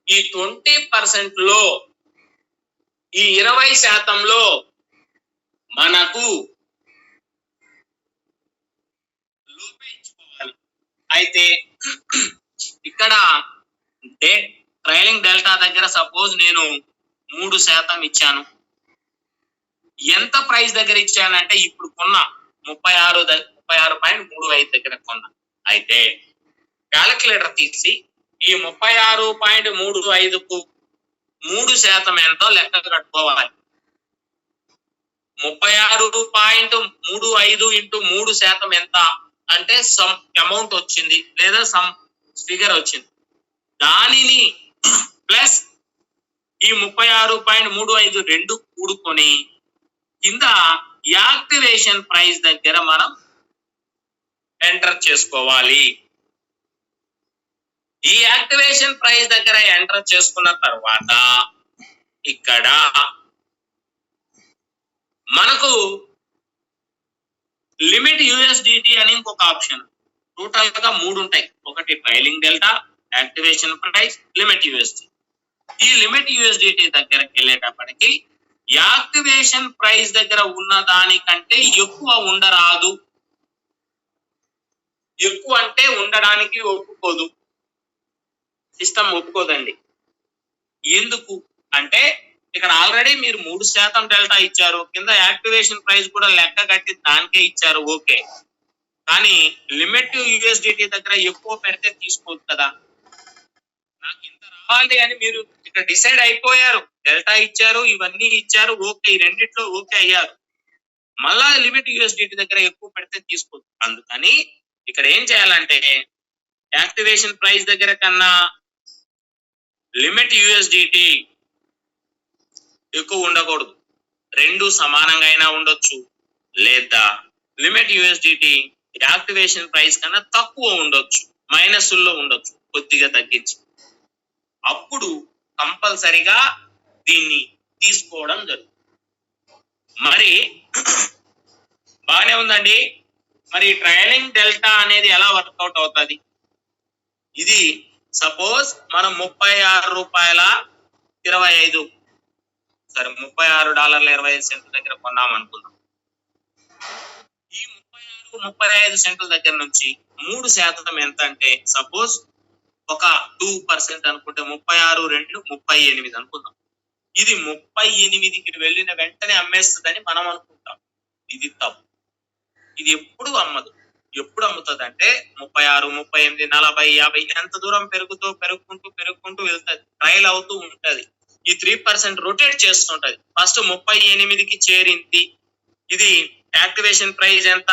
ఈ 20% లో ఈ 20%లో మనకు లోపించుకోవాలి. అయితే ఇక్కడ ట్రైలింగ్ డెల్టా దగ్గర సపోజ్ నేను 3% ఇచ్చాను. ఎంత ప్రైస్ దగ్గర ఇచ్చానంటే ఇప్పుడు కొన్నా 36.35 దగ్గర కొన్నా. అయితే క్యాలిక్యులేటర్ తీసి ఈ 36.35కు 3% ఎంతో లెక్క కట్టుకోవాలి. 36.35 ఇంటూ 3% ఎంత అంటే సమ్ అమౌంట్ వచ్చింది, లేదా సమ్ ఫిగర్ వచ్చింది. దానిని ప్లస్ ఈ 36.35 రెండు కూడుకొని కింద యాక్టివేషన్ ప్రైస్ దగ్గర మనం ఎంటర్ చేసుకోవాలి. ఈ యాక్టివేషన్ ప్రైస్ దగ్గర ఎంటర్ చేసుకున్న తర్వాత ఇక్కడ మనకు లిమిట్ USDT అని ఇంకొక ఆప్షన్. టోటల్ గా 3 ఉంటాయి. ఒకటి trailing delta, activation price, limit USDT. ఈ లిమిట్ USDT దగ్గరికి వెళ్ళేటప్పటికి యాక్టివేషన్ ప్రైస్ దగ్గర ఉన్న దానికంటే ఎక్కువ ఉండరాదు. ఎక్కువ అంటే ఉండడానికి ఒప్పుకోదు, సిస్టమ్ ఒప్పుకోదండి. ఎందుకు అంటే ఇక్కడ ఆల్రెడీ మీరు 3% డెల్టా ఇచ్చారు, కింద యాక్టివేషన్ ప్రైస్ కూడా లెక్క కట్టి దానికే ఇచ్చారు, ఓకే. కానీ లిమిట్ USDT దగ్గర ఎక్కువ పెడితే తీసుకోవచ్చు కదా. నాకు ఇంత రావాలి అని మీరు ఇక్కడ డిసైడ్ అయిపోయారు, డెల్టా ఇచ్చారు, ఇవన్నీ ఇచ్చారు, ఓకే, ఈ రెండిట్లో ఓకే అయ్యారు. మళ్ళా లిమిట్ USDT దగ్గర ఎక్కువ పెడితే తీసుకోవచ్చు. అందుకని ఇక్కడ ఏం చేయాలంటే యాక్టివేషన్ ప్రైస్ దగ్గర కన్నా లిమిట్ USDT ఎక్కువ ఉండకూడదు. రెండు సమానంగా అయినా ఉండొచ్చు, లేదా లిమిట్ USDT యాక్టివేషన్ ప్రైస్ కన్నా తక్కువ ఉండొచ్చు, మైనస్లో ఉండొచ్చు, కొద్దిగా తగ్గించి. అప్పుడు కంపల్సరిగా దీన్ని తీసుకోవడం జరుగుతుంది. మరి బాగానే ఉందండి. మరి ట్రైలింగ్ డెల్టా అనేది ఎలా వర్కౌట్ అవుతుంది? ఇది సపోజ్ మనం $36.25 సరే $36.25 దగ్గర కొన్నాం అనుకుందాం. ఈ 36-35 సెంట్ల దగ్గర నుంచి 3% ఎంత అంటే సపోజ్ ఒక 2% అనుకుంటే 36.2 38 అనుకుందాం. ఇది 38కి వెళ్ళిన వెంటనే అమ్మేస్తుందని మనం అనుకుంటాం. ఇది తప్పు. ఇది ఎప్పుడు అమ్మదు. ఎప్పుడు అమ్ముతుంది అంటే 36, 38, 40, 50 ఎంత దూరం పెరుగుకుంటూ వెళ్తుంది. ట్రయల్ అవుతూ ఉంటది. ఈ 3% రొటేట్ చేస్తుంటది. ఫస్ట్ 38కి చేరింది. ఇది యాక్టివేషన్ ప్రైస్ ఎంత?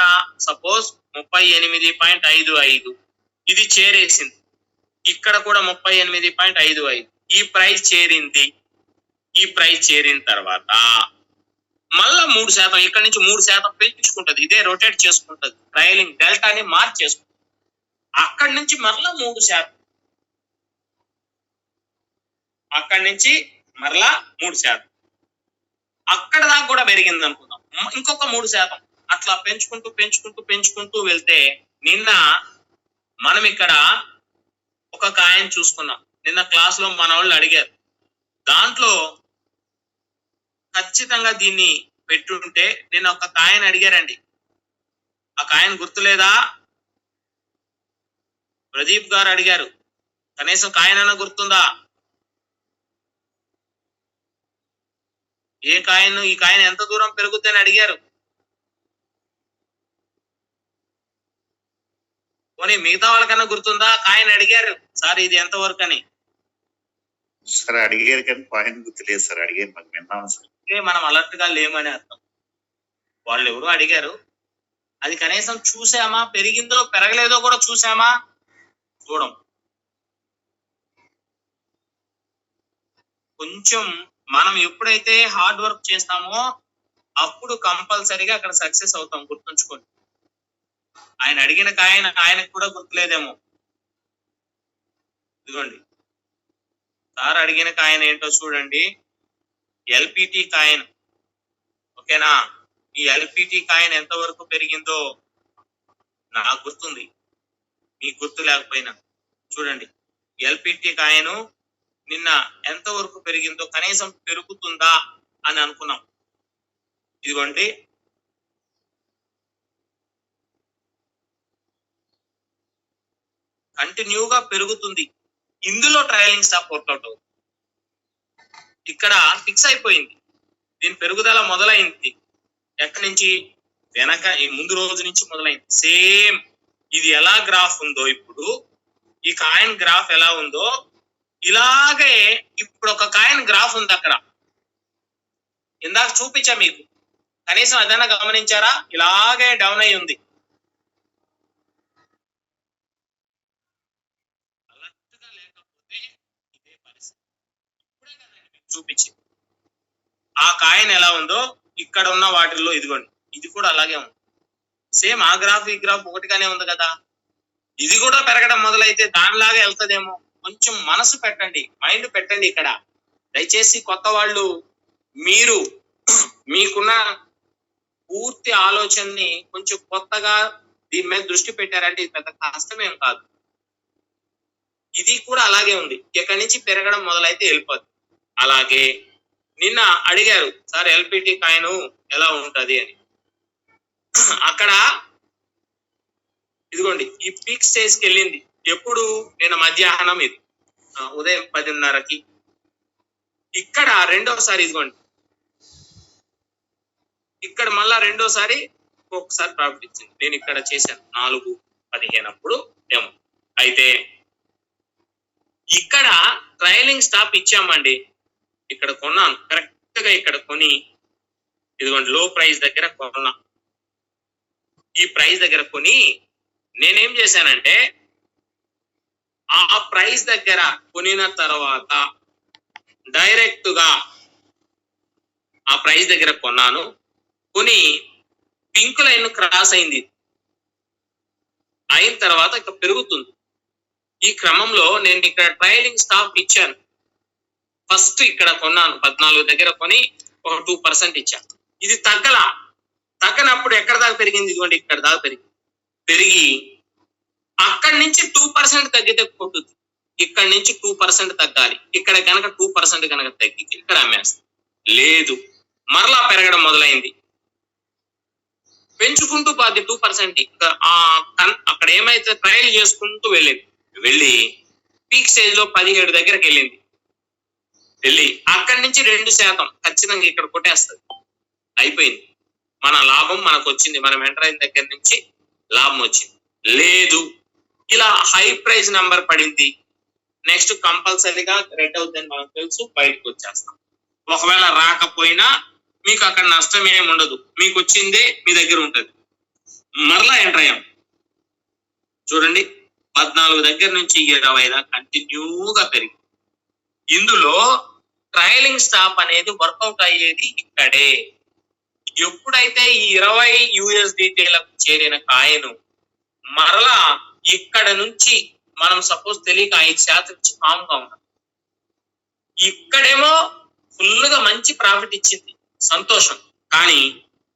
సపోజ్ 38.55. ఇది చేరేసింది. ఇక్కడ కూడా 38.55. ఈ ప్రైస్ చేరింది. ఈ ప్రైస్ చేరిన తర్వాత మళ్ళా 3% ఇక్కడ నుంచి 3% పెంచుకుంటది. ఇదే రొటేట్ చేసుకుంటది. ట్రయలింగ్ డెల్టాని మార్చేసుకుంటది. అక్కడి నుంచి మరలా 3%. అక్కడి నుంచి మరలా 3%. అక్కడ దాకా కూడా పెరిగింది అనుకుందాం. ఇంకొక 3%. అట్లా పెంచుకుంటూ వెళ్తే నిన్న మనం ఇక్కడ ఒక కాయిన్ చూసుకున్నాం. నిన్న క్లాస్ లో మన వాళ్ళు అడిగారు. దాంట్లో ఖచ్చితంగా దీన్ని పెట్టుంటే నేను ఒక కాయిన్ అడిగారండి. ఆ కాయిన్ గుర్తులేదా? ప్రదీప్ గారు అడిగారు. కనీసం కాయిన్ అన్న గుర్తుందా? ఏ కాయిన్? ఈ కాయిన్ ఎంత దూరం పెరుగుతుందని అడిగారు. పోనీ మిగతా వాళ్ళకన్నా గుర్తుందా? కాయిన్ అడిగారు సార్ ఇది ఎంత వరకు అని. సార్ అడిగారు కానీ పాయింట్ గుర్తులేదు సార్. అడిగారు మాకు విన్నాం సార్. మనం అలర్ట్ గా లేమని అర్థం. వాళ్ళు ఎవరు అడిగారు. అది కనీసం చూసామా? పెరిగిందో పెరగలేదో కూడా చూసామా? చూడం. కొంచెం మనం ఎప్పుడైతే హార్డ్ వర్క్ చేస్తామో అప్పుడు కంపల్సరీగా అక్కడ సక్సెస్ అవుతాం. గుర్తుంచుకోండి. ఆయన అడిగిన కాయన ఆయనకు కూడా గుర్తులేదేమో. ఇదిగోండి సార్ అడిగిన కాయన ఏంటో చూడండి. LPT coin. ఓకేనా? ఈ ఎల్పిటి కాయిన్ ఎంత వరకు పెరిగిందో నాకు గుర్తుంది, మీకు గుర్తు లేకపోయినా చూడండి. ఎల్పిటి కాయిన్ నిన్న ఎంత వరకు పెరిగిందో, కనీసం పెరుగుతుందా అని అనుకున్నాం. ఇదిగోండి కంటిన్యూగా పెరుగుతుంది. ఇందులో ట్రయలింగ్ స్టాప్ వర్కౌట్ అవుతుంది. ఇక్కడ ఫిక్స్ అయిపోయింది. దీని పెరుగుదల మొదలైంది. ఎక్కడి నుంచి? వెనక ఈ ముందు రోజు నుంచి మొదలైంది. సేమ్ ఇది ఎలా గ్రాఫ్ ఉందో ఇప్పుడు, ఈ కాయిన్ గ్రాఫ్ ఎలా ఉందో ఇలాగే ఇప్పుడు ఒక కాయిన్ గ్రాఫ్ ఉంది అక్కడ. ఇందాక చూపించా మీకు. కనీసం అదన్నా గమనించారా? ఇలాగే డౌన్ అయి ఉంది. అలర్ట్గా లేకపోతే ఇదే పరిస్థితి. ఇప్పుడే కదండి మీకు చూపించింది. ఆ కాయిన్ ఎలా ఉందో ఇక్కడ ఉన్న వాటిల్లో ఇదిగోండి, ఇది కూడా అలాగే ఉంది. సేమ్ ఆ గ్రాఫ్ ఈ గ్రాఫ్ ఒకటిగానే ఉంది కదా. ఇది కూడా పెరగడం మొదలైతే దానిలాగా వెళ్తదేమో. కొంచెం మనసు పెట్టండి, మైండ్ పెట్టండి ఇక్కడ. దయచేసి కొత్త వాళ్ళు మీరు మీకున్న పూర్తి ఆలోచనని కొంచెం కొత్తగా దీని మీద దృష్టి పెట్టారంటే ఇది పెద్ద కష్టమేం కాదు. ఇది కూడా అలాగే ఉంది. ఇక్కడి నుంచి పెరగడం మొదలైతే వెళ్ళిపోద్ది. అలాగే నిన్న అడిగారు సార్ ఎల్పిటి కాయిన్ ఎలా ఉంటది అని. అక్కడ ఇదిగోండి ఈ పీక్ స్టేజ్ కి వెళ్ళింది. ఎప్పుడు? నేను మధ్యాహ్నం, ఇది ఉదయం 10:30కి. ఇక్కడ రెండోసారి ఇదిగోండి, ఇక్కడ మళ్ళా రెండోసారి ఒక్కొక్కసారి ప్రాఫిట్ ఇచ్చింది. నేను ఇక్కడ చేశాను 4:15 అప్పుడు ఏమో. అయితే ఇక్కడ ట్రయలింగ్ స్టాప్ ఇచ్చామండి. ఇక్కడ కొన్నాను కరెక్ట్ గా. ఇక్కడ కొని ఇదిగోండి లో ప్రైస్ దగ్గర కొన్నా. ఈ ప్రైస్ దగ్గర కొని నేనేం చేశానంటే ఆ ప్రైస్ దగ్గర కొనిన తర్వాత డైరెక్ట్ గా ఆ ప్రైస్ దగ్గర కొన్నాను. కొని పింక్ లైన్ క్రాస్ అయింది. అయిన తర్వాత ఇక పెరుగుతుంది. ఈ క్రమంలో నేను ఇక్కడ ట్రయలింగ్ స్టాప్ ఇచ్చాను. ఫస్ట్ ఇక్కడ కొన్నాను 14 దగ్గర కొని ఒక 2% ఇచ్చాను. ఇది తగ్గనప్పుడు ఎక్కడ దాకా పెరిగింది? ఇదిగోండి ఇక్కడ దాకా పెరిగి అక్కడి నుంచి 2% తగ్గితే కొట్టుద్ది. ఇక్కడ నుంచి 2% తగ్గాలి. ఇక్కడ కనుక 2% కనుక తగ్గి ఇక్కడ అమ్మేస్తాం. లేదు, మరలా పెరగడం మొదలైంది. పెంచుకుంటూ పోద్ది 2%. అక్కడ ఏమైతే ట్రయల్ చేసుకుంటూ వెళ్ళి పీక్ స్టేజ్ లో 17 దగ్గరికి వెళ్ళి అక్కడి నుంచి 2% ఖచ్చితంగా ఇక్కడ కొట్టేస్తుంది. అయిపోయింది. మన లాభం మనకు వచ్చింది. మనం ఎంటర్ అయిన దగ్గర నుంచి లాభం వచ్చింది. లేదు ఇలా హై ప్రైస్ నంబర్ పడింది, నెక్స్ట్ కంపల్సరీగా రెడ్ అవుతుందని మనకు తెలుసు, బయటకు వచ్చేస్తాం. ఒకవేళ రాకపోయినా మీకు అక్కడ నష్టం ఏమి ఉండదు, మీకు వచ్చిందే మీ దగ్గర ఉంటుంది. మరలా ఎంటర్ అయ్యాం చూడండి, 14 దగ్గర నుంచి 20 దాకా కంటిన్యూగా పెరిగి, ఇందులో ట్రయలింగ్ స్టాప్ అనేది వర్కౌట్ అయ్యేది ఇక్కడే. ఎప్పుడైతే ఈ 20 USDTలకు చేరిన కాయను మరలా ఇక్కడ నుంచి మనం సపోజ్ తెలియక 5% నుంచి కామ్ గా ఉన్నాం, ఇక్కడేమో ఫుల్ గా మంచి ప్రాఫిట్ ఇచ్చింది, సంతోషం. కానీ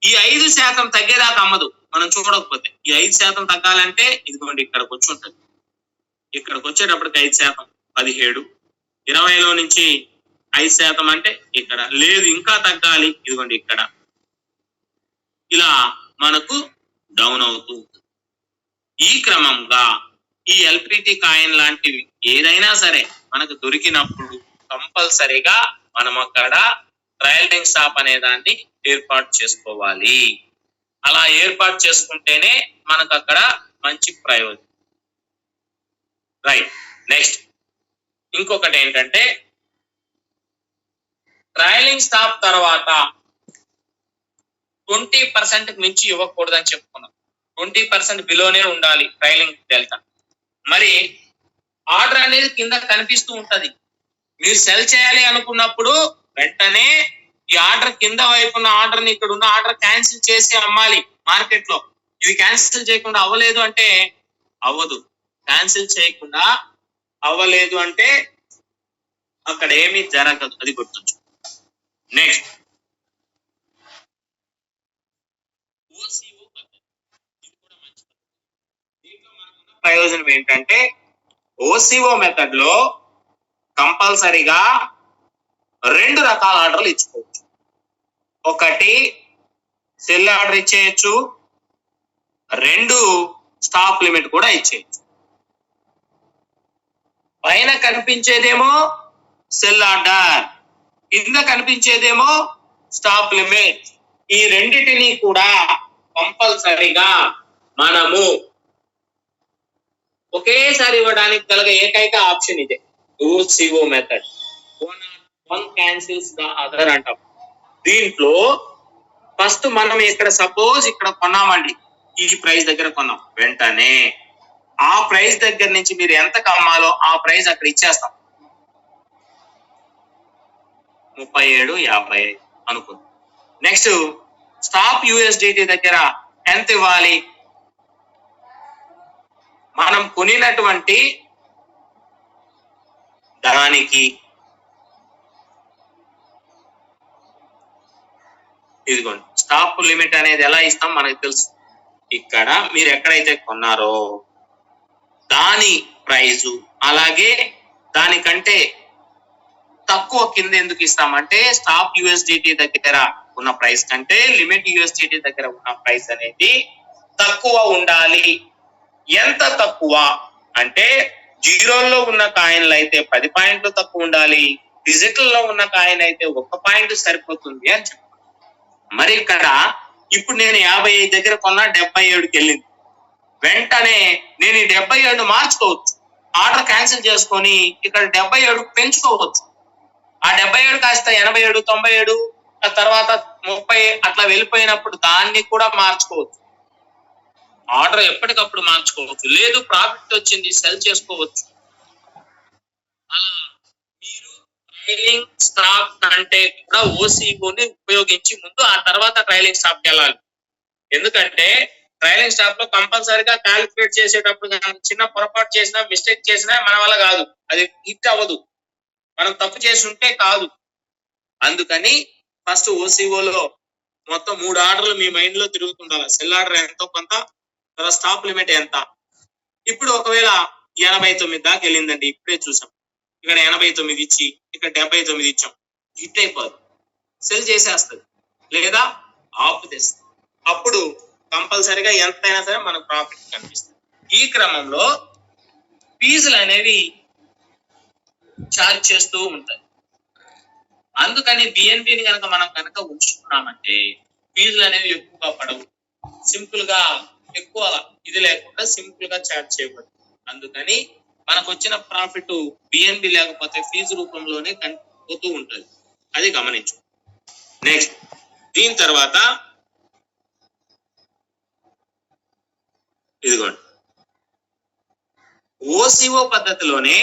ఈ 5% తగ్గేదాకా అమ్మదు మనం చూడకపోతే. ఈ 5% తగ్గాలంటే ఇదిగోండి ఇక్కడికి వచ్చి ఉంటుంది. ఇక్కడికి వచ్చేటప్పటికి 5%, 17, 20లో నుంచి 5% అంటే ఇక్కడ లేదు, ఇంకా తగ్గాలి, ఇదిగోండి ఇక్కడ. ఇలా మనకు డౌన్ అవుతూ ఉంటుంది. ఈ క్రమంగా ఈ ఎల్పిటి కాయిన్ లాంటివి ఏదైనా సరే మనకు దొరికినప్పుడు కంపల్సరీగా మనం అక్కడ ట్రయలింగ్ స్టాప్ అనే దాన్ని ఏర్పాటు చేసుకోవాలి. అలా ఏర్పాటు చేసుకుంటేనే మనకు అక్కడ మంచి ప్రయోజనం. రైట్. నెక్స్ట్ ఇంకొకటి ఏంటంటే, ట్రయలింగ్ స్టాప్ తర్వాత 20% మించి ఇవ్వకూడదని చెప్పుకున్నాం. 20% బిలోనే ఉండాలి ట్రయలింగ్ డెల్టా. మరి ఆర్డర్ అనేది కింద కనిపిస్తూ ఉంటది. మీరు సెల్ చేయాలి అనుకున్నప్పుడు వెంటనే ఈ ఆర్డర్ కింద వైపున్న ఆర్డర్ ని, ఇక్కడ ఉన్న ఆర్డర్ క్యాన్సిల్ చేసి అమ్మాలి మార్కెట్ లో. ఇది క్యాన్సిల్ చేయకుండా అవ్వలేదు అంటే అవ్వదు. క్యాన్సిల్ చేయకుండా అవ్వలేదు అంటే అక్కడ ఏమీ జరగదు, అది గుర్తుంచు. నెక్స్ట్ ప్రయోజనం ఏంటంటే, ఓసిఓ మెథడ్ లో కంపల్సరీగా 2 రకాల ఆర్డర్లు ఇచ్చుకోవచ్చు. ఒకటి సెల్ ఆర్డర్ ఇచ్చేయచ్చు, 2 స్టాప్ లిమిట్ కూడా ఇచ్చేయచ్చు. పైన కనిపించేదేమో సెల్ ఆర్డర్, కింద కనిపించేదేమో స్టాప్ లిమిట్. ఈ రెండిటిని కూడా కంపల్సరీగా మనము ఒకేసారి ఇవ్వడానికి గల ఏకైక ఆప్షన్ ఇదే, OCO method. One cancels the other అంటాం. దీంట్లో ఫస్ట్ మనం ఇక్కడ సపోజ్ ఇక్కడ కొన్నామండి, ఈ ప్రైస్ దగ్గర కొన్నాం, వెంటనే ఆ ప్రైస్ దగ్గర నుంచి మీరు ఎంత కమ్మాలో ఆ ప్రైస్ అక్కడ ఇచ్చేస్తాం. 37.55 అనుకుందాం. నెక్స్ట్ స్టాప్ USDT దగ్గర ఎంత ఇవ్వాలి? మనం కొనినటువంటి దానికి ఇదిగోండి స్టాప్ లిమిట్ అనేది ఎలా ఇస్తాం మనకు తెలుసు. ఇక్కడ మీరు ఎక్కడైతే కొన్నారో దాని ప్రైజు, అలాగే దానికంటే తక్కువ కింద ఎందుకు ఇస్తామంటే, స్టాప్ USDT దగ్గర ఉన్న ప్రైస్ కంటే లిమిట్ USDT దగ్గర ఉన్న ప్రైస్ అనేది తక్కువ ఉండాలి. ఎంత తక్కువ అంటే, జీరోల్లో ఉన్న కాయిన్లు అయితే 10 పాయింట్లు తక్కువ ఉండాలి, డిజిటల్లో ఉన్న కాయిన్ అయితే 1 పాయింట్ సరిపోతుంది అని చెప్పారు. మరి ఇక్కడ ఇప్పుడు నేను 55 దగ్గర కొన్నా, 77కి వెళ్ళింది. వెంటనే నేను ఈ 77 మార్చుకోవచ్చు, ఆర్డర్ క్యాన్సిల్ చేసుకొని ఇక్కడ 77 పెంచుకోవచ్చు. ఆ 77 కాస్త 87, 97, ఆ తర్వాత 30 అట్లా వెళ్ళిపోయినప్పుడు దాన్ని కూడా మార్చుకోవచ్చు. ఆర్డర్ ఎప్పటికప్పుడు మార్చుకోవచ్చు. లేదు ప్రాఫిట్ వచ్చింది సెల్ చేసుకోవచ్చు. అలా మీరు ట్రైలింగ్ స్టాప్ కంటే కూడా ఓసిఓని ఉపయోగించి ముందు ఆ తర్వాత ట్రైలింగ్ స్టాప్ కి వెళ్ళాలి. ఎందుకంటే ట్రైలింగ్ స్టాప్ లో కంపల్సరీగా క్యాలిక్యులేట్ చేసేటప్పుడు చిన్న పొరపాటు చేసినా, మిస్టేక్ చేసినా మన వల్ల కాదు, అది హిట్ అవ్వదు, మనం తప్పు చేసి ఉంటే కాదు. అందుకని ఫస్ట్ ఓసిఓలో మొత్తం 3 ఆర్డర్లు మీ మైండ్ లో తిరుగుతుండాలి. సెల్ ఆర్డర్ ఎంతో కొంత, తర్వాత స్టాప్ లిమిట్ ఎంత. ఇప్పుడు ఒకవేళ 89 దాకా వెళ్ళిందండి, ఇప్పుడే చూసాం. ఇక్కడ 89 ఇచ్చి ఇక్కడ 79 ఇచ్చాం, హిట్ అయిపోదు, సెల్ చేసేస్తుంది లేదా ఆఫ్ తెస్తుంది. అప్పుడు కంపల్సరీగా ఎంతైనా సరే మనకు ప్రాఫిట్ కనిపిస్తుంది. ఈ క్రమంలో ఫీజులు అనేవి ఛార్జ్ చేస్తూ ఉంటాయి. అందుకని బిఎన్బిని కనుక ఉంచుకున్నామంటే ఫీజులు అనేవి ఎక్కువగా పడవు. సింపుల్ గా ఎక్కువ ఇది లేకుండా సింపుల్ గా ఛార్జ్ చేయబడుతుంది. అందుకని మనకు వచ్చిన ప్రాఫిట్ బిఎన్బి లేకపోతే ఫీజు రూపంలోనే పోతూ ఉంటుంది. అది గమనించు. నెక్స్ట్ దీని తర్వాత ఇదిగోండి, ఓసిఓ పద్ధతిలోనే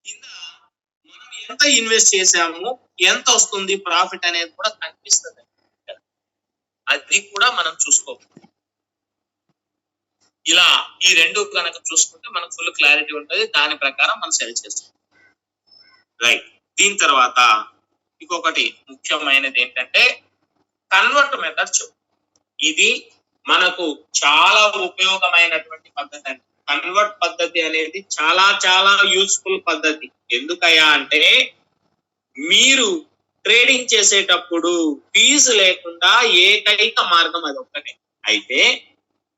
కింద మనం ఎంత ఇన్వెస్ట్ చేసాము, ఎంత వస్తుంది ప్రాఫిట్ అనేది కూడా కనిపిస్తుంది. అది కూడా మనం చూసుకోవాలి. ఇలా ఈ రెండు కనుక చూసుకుంటే మనకు ఫుల్ క్లారిటీ ఉంటుంది. దాని ప్రకారం మనం సెల్ చేస్తాం. రైట్. దీని తర్వాత ఇంకొకటి ముఖ్యమైనది ఏంటంటే కన్వర్ట్ మెథడ్. ఇది మనకు చాలా ఉపయోగమైనటువంటి పద్ధతి అండి. కన్వర్ట్ పద్ధతి అనేది చాలా చాలా యూస్ఫుల్ పద్ధతి. ఎందుకయ్యా అంటే మీరు ట్రేడింగ్ చేసేటప్పుడు ఫీజు లేకుండా ఏకైక మార్గం అది ఒక్కటే. అయితే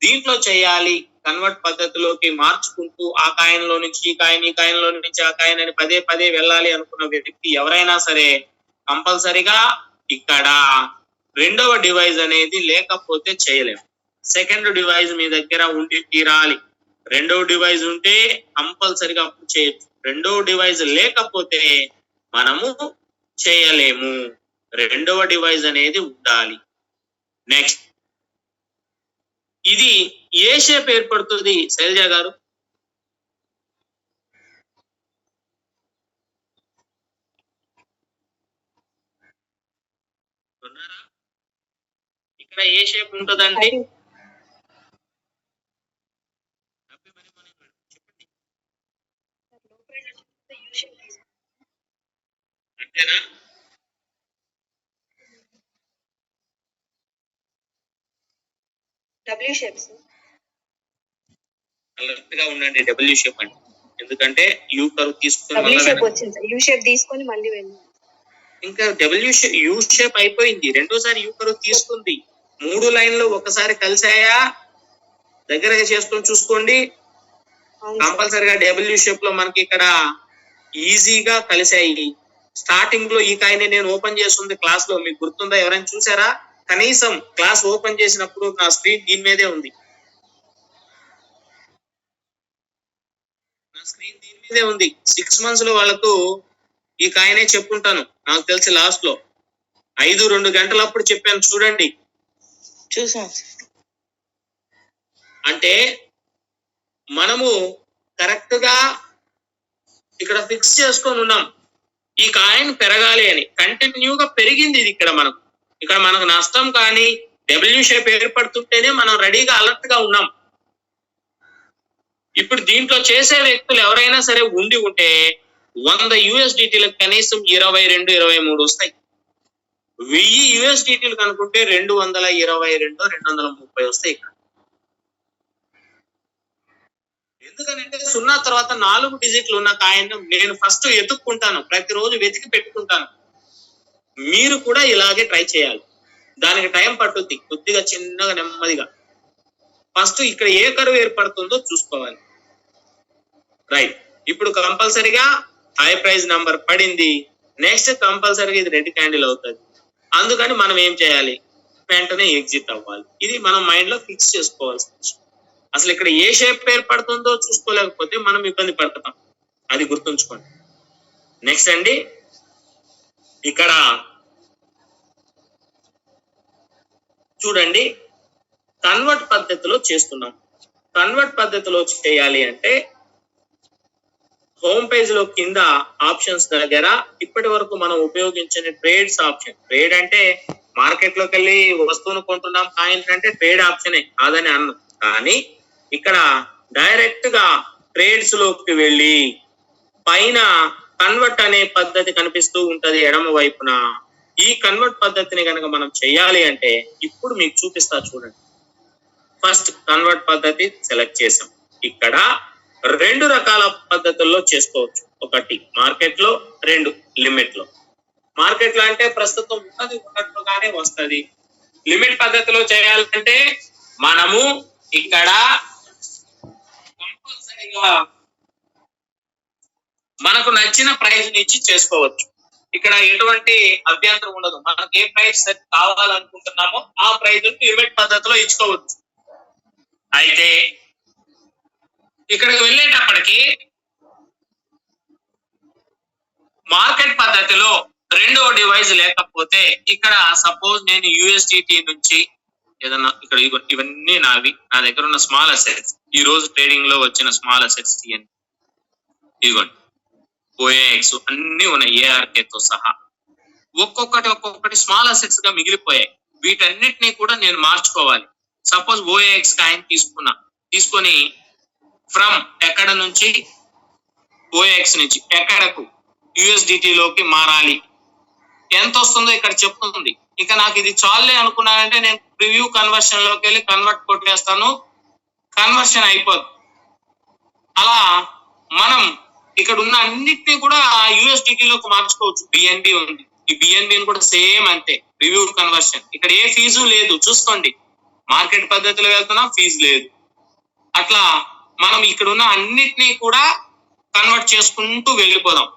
దీంట్లో చేయాలి కన్వర్ట్ పద్ధతిలోకి మార్చుకుంటూ ఆ కాయిన్లో నుంచి ఈ కాయిన్, ఈ కాయిన్లో నుంచి ఆ కాయిన్ అని పదే పదే వెళ్ళాలి అనుకున్న వ్యక్తి ఎవరైనా సరే కంపల్సరిగా ఇక్కడ రెండవ డివైస్ అనేది లేకపోతే చేయలేము. సెకండ్ డివైస్ మీ దగ్గర ఉండి తీరాలి. రెండవ డివైస్ ఉంటే కంపల్సరిగా అప్పుడు చేయొచ్చు. రెండవ డివైస్ లేకపోతే మనము చేయలేము. రెండవ డివైస్ అనేది ఉండాలి. నెక్స్ట్, ఇది ఏ షేప్ ఏర్పడుతుంది శైలజ గారు? ఇక్కడ ఏ షేప్ ఉంటుందండి? అంతేనా? డబ్ల్యూ షేప్స్ అలర్ట్ గా ఉండండి. డబ్ల్యూ షేప్ అండి. ఎందుకంటే యూ కర్వ్ తీసుకొని డబ్ల్యూ షేప్ వచ్చింది. యూ షేప్ తీసుకొని మళ్ళీ వెళ్ళి ఇంకా డబ్ల్యూ షేప్ యూ షేప్ అయిపోయింది. రెండోసారి యూ కర్వ్ తీసుకుంది. 3 లైన్లు ఒకసారి కలిసాయా? దగ్గరగా చేసుకొని చూసుకోండి. కంపల్సరిగా డబ్ల్యూ షేప్ లో మనకి ఇక్కడ ఈజీగా కలిసాయి. స్టార్టింగ్ లో ఈ కాయిన్ నేను ఓపెన్ చేస్తుంది క్లాస్ లో, మీకు గుర్తుందా? ఎవరైనా చూసారా? కనీసం క్లాస్ ఓపెన్ చేసినప్పుడు నా స్క్రీన్ దీని మీదే ఉంది. నా స్క్రీన్ దీని మీదే ఉంది. 6 months లో వాళ్ళకు ఈ కాయినే చెప్పుంటాను నాకు తెలిసి. లాస్ట్ లో 5-2 గంటలప్పుడు చెప్పాను చూడండి. చూసాం. అంటే మనము కరెక్ట్ గా ఇక్కడ ఫిక్స్ చేసుకొని ఉన్నాం ఈ కాయిన్ పెరగాలి అని. కంటిన్యూగా పెరిగింది ఇది. ఇక్కడ మనకు నష్టం కానీ డబ్ల్యూ షేప్ ఏర్పడుతుంటేనే మనం రెడీగా అలర్ట్ గా ఉన్నాం. ఇప్పుడు దీంట్లో చేసే వ్యక్తులు ఎవరైనా సరే ఉండి ఉంటే 100 USDTలకు కనీసం 22-23 వస్తాయి. 1000 USDTలు కనుకుంటే 222-230 వస్తాయి ఇక్కడ. ఎందుకంటే 0 తర్వాత 4 డిజిట్లు ఉన్న కాయిన్ నేను ఫస్ట్ ఎత్తుక్కుంటాను, ప్రతిరోజు వెతికి పెట్టుకుంటాను. మీరు కూడా ఇలాగే ట్రై చేయాలి. దానికి టైం పట్టుద్ది, కొద్దిగా చిన్నగా నెమ్మదిగా. ఫస్ట్ ఇక్కడ ఏ కరువు ఏర్పడుతుందో చూసుకోవాలి. రైట్. ఇప్పుడు కంపల్సరిగా హై ప్రైస్ నంబర్ పడింది. నెక్స్ట్ కంపల్సరిగా ఇది రెడ్ క్యాండిల్ అవుతుంది. అందుకని మనం ఏం చేయాలి? వెంటనే ఎగ్జిట్ అవ్వాలి. ఇది మనం మైండ్ లో ఫిక్స్ చేసుకోవాల్సి. అసలు ఇక్కడ ఏ షేప్ ఏర్పడుతుందో చూసుకోలేకపోతే మనం ఇబ్బంది పడతాం. అది గుర్తుంచుకోండి. నెక్స్ట్ అండి, ఇక్కడ చూడండి, కన్వర్ట్ పద్ధతిలో చేస్తున్నాం. కన్వర్ట్ పద్ధతిలో చేయాలి అంటే హోమ్ పేజ్ లో కింద ఆప్షన్స్ దగ్గర ఇప్పటి వరకు మనం ఉపయోగించిన ట్రేడ్స్ ఆప్షన్. ట్రేడ్ అంటే మార్కెట్ లోకి వెళ్ళి వస్తువును కొంటున్నాం, కాయిన్ అంటే ట్రేడ్ ఆప్షనే కాదని అన్నాం. కానీ ఇక్కడ డైరెక్ట్ గా ట్రేడ్స్ లోకి వెళ్ళి పైన కన్వర్ట్ అనే పద్ధతి కనిపిస్తూ ఉంటది ఎడమ వైపున. ఈ కన్వర్ట్ పద్ధతిని కనుక మనం చేయాలి అంటే ఇప్పుడు మీకు చూపిస్తా చూడండి. ఫస్ట్ కన్వర్ట్ పద్ధతి సెలెక్ట్ చేసాం. ఇక్కడ 2 రకాల పద్ధతుల్లో చేసుకోవచ్చు. ఒకటి మార్కెట్ లో, 2 లిమిట్ లో. మార్కెట్ లో అంటే ప్రస్తుతం ఉన్నట్లుగానే వస్తుంది. లిమిట్ పద్ధతిలో చేయాలంటే మనము ఇక్కడ తప్పనిసరిగా మనకు నచ్చిన ప్రైజ్ ఇచ్చి చేసుకోవచ్చు. ఇక్కడ ఎటువంటి అభ్యంతరం ఉండదు. మనకు ఏ ప్రైస్ కావాలనుకుంటున్నామో ఆ ప్రైజ్ లిమిట్ పద్ధతిలో ఇచ్చుకోవచ్చు. అయితే ఇక్కడికి వెళ్ళేటప్పటికి మార్కెట్ పద్ధతిలో రెండో డివైస్ లేకపోతే ఇక్కడ సపోజ్ నేను యూఎస్డిటి నుంచి ఏదన్నా ఇక్కడ ఇవన్నీ నావి, నా దగ్గర ఉన్న స్మాల్ అసెట్స్, ఈ రోజు ట్రేడింగ్ లో వచ్చిన స్మాల్ అసెట్స్ తీయండి, ఇదిగోండి ఓఏఎక్స్ అన్ని ఉన్నాయి ఏఆర్కే తో సహా. ఒక్కొక్కటి స్మాల్ అసెట్స్ గా మిగిలిపోయాయి. వీటన్నిటిని కూడా నేను మార్చుకోవాలి. సపోజ్ ఓఏఎక్స్ కాయిన్ తీసుకొని ఫ్రమ్ ఎక్కడ నుంచి ఓఏఎక్స్ నుంచి ఎక్కడకు యూఎస్డిటి లోకి మారాలి. ఎంత వస్తుందో ఇక్కడ చెప్తుంది. ఇక నాకు ఇది చాలే అనుకున్నానంటే నేను ప్రివ్యూ కన్వర్షన్ లోకి వెళ్ళి కన్వర్ట్ కొట్టేస్తాను, కన్వర్షన్ అయిపోద్ది. అలా మనం ఇక్కడ ఉన్న అన్నిటినీ కూడా యూఎస్డిటి లోకి మార్చుకోవచ్చు. బిఎన్బి ఉంది, ఈ బిఎన్బిని కూడా సేమ్ అంతే, రివ్యూ కన్వర్షన్. ఇక్కడ ఏ ఫీజు లేదు, చూసుకోండి. మార్కెట్ పద్ధతిలో వెళ్తున్నా ఫీజు లేదు. అట్లా మనం ఇక్కడ ఉన్న అన్నిటినీ కూడా కన్వర్ట్ చేసుకుంటూ వెళ్ళిపోదాం.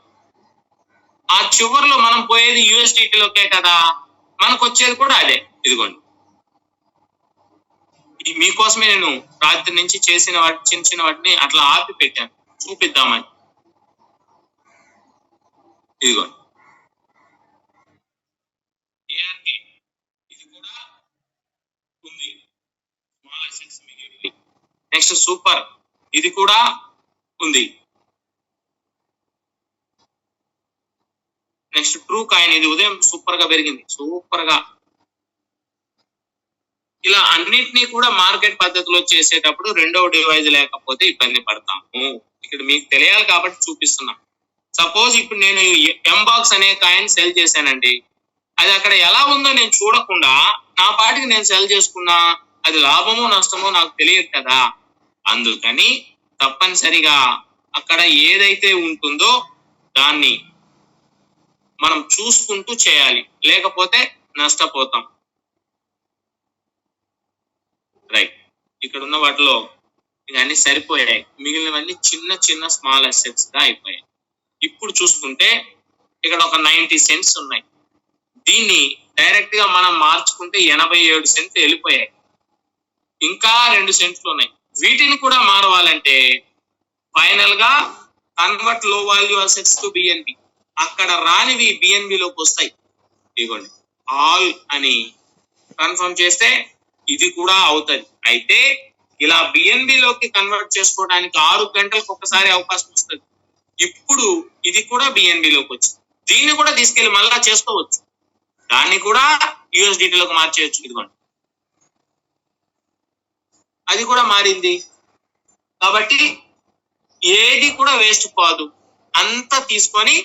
ఆ చివరిలో మనం పోయేది యూఎస్డిటి లోకే కదా, మనకు వచ్చేది కూడా అదే. ఇదిగోండి, మీకోసమే నేను రాత్రి నుంచి చేసిన చిన్న వాటిని అట్లా ఆపి పెట్టాను చూపిద్దామని. ఇదిగోండి ఏఆర్కే, ఇది కూడా ఉంది, స్మాల్ అసెట్స్ మిగిలింది. నెక్స్ట్ సూపర్, ఇది కూడా ఉంది. నెక్స్ట్ ట్రూ కాయిన్, ఇది ఉదయం సూపర్ గా పెరిగింది, సూపర్ గా. ఇలా అన్నిటినీ కూడా మార్కెట్ పద్ధతిలో చేసేటప్పుడు రెండవ డివైజ్ లేకపోతే ఇబ్బంది పడతాము. ఇక్కడ మీకు తెలియాలి కాబట్టి చూపిస్తున్నా. సపోజ్ ఇప్పుడు నేను ఎంబాక్స్ అనే కాయిన్ సెల్ చేశానండి, అది అక్కడ ఎలా ఉందో నేను చూడకుండా నా పాటికి నేను సెల్ చేసుకున్నా, అది లాభమో నష్టమో నాకు తెలియదు కదా. అందుకని తప్పనిసరిగా అక్కడ ఏదైతే ఉంటుందో దాన్ని మనం చూసుకుంటూ చేయాలి, లేకపోతే నష్టపోతాం. రైట్, ఇక్కడ ఉన్న వాటిలో ఇవన్నీ సరిపోయాయి, మిగిలినవన్నీ చిన్న చిన్న స్మాల్ అసెట్స్ గా అయిపోయాయి. ఇప్పుడు చూసుకుంటే ఇక్కడ ఒక 90 సెంట్స్ ఉన్నాయి. దీన్ని డైరెక్ట్ గా మనం మార్చుకుంటే 87 సెంట్లు వెళ్ళిపోయాయి. ఇంకా 2 సెంట్లు ఉన్నాయి. వీటిని కూడా మారవాలంటే ఫైనల్ గా కన్వర్ట్ లో వాల్యూ అసెట్స్ టు బిఎన్బి, అక్కడ రానివి బిఎన్బి లోకి వస్తాయి. ఇదిగోండి ఆల్ అని కన్ఫర్మ్ చేస్తే ఇది కూడా అవుతుంది. అయితే ఇలా బిఎన్బి లోకి కన్వర్ట్ చేసుకోవడానికి 6 గంటలకు ఒకసారి అవకాశం వస్తుంది. ఇప్పుడు ఇది కూడా బిఎన్బి లోకి వచ్చింది. దీన్ని కూడా తీసుకెళ్లి మళ్ళా చేసుకోవచ్చు, దాన్ని కూడా యూఎస్డిటి లోకి మార్చేయచ్చు. ఇదిగోండి అది కూడా మారింది. కాబట్టి ఏది కూడా వేస్ట్ కాదు, అంతా తీసుకొని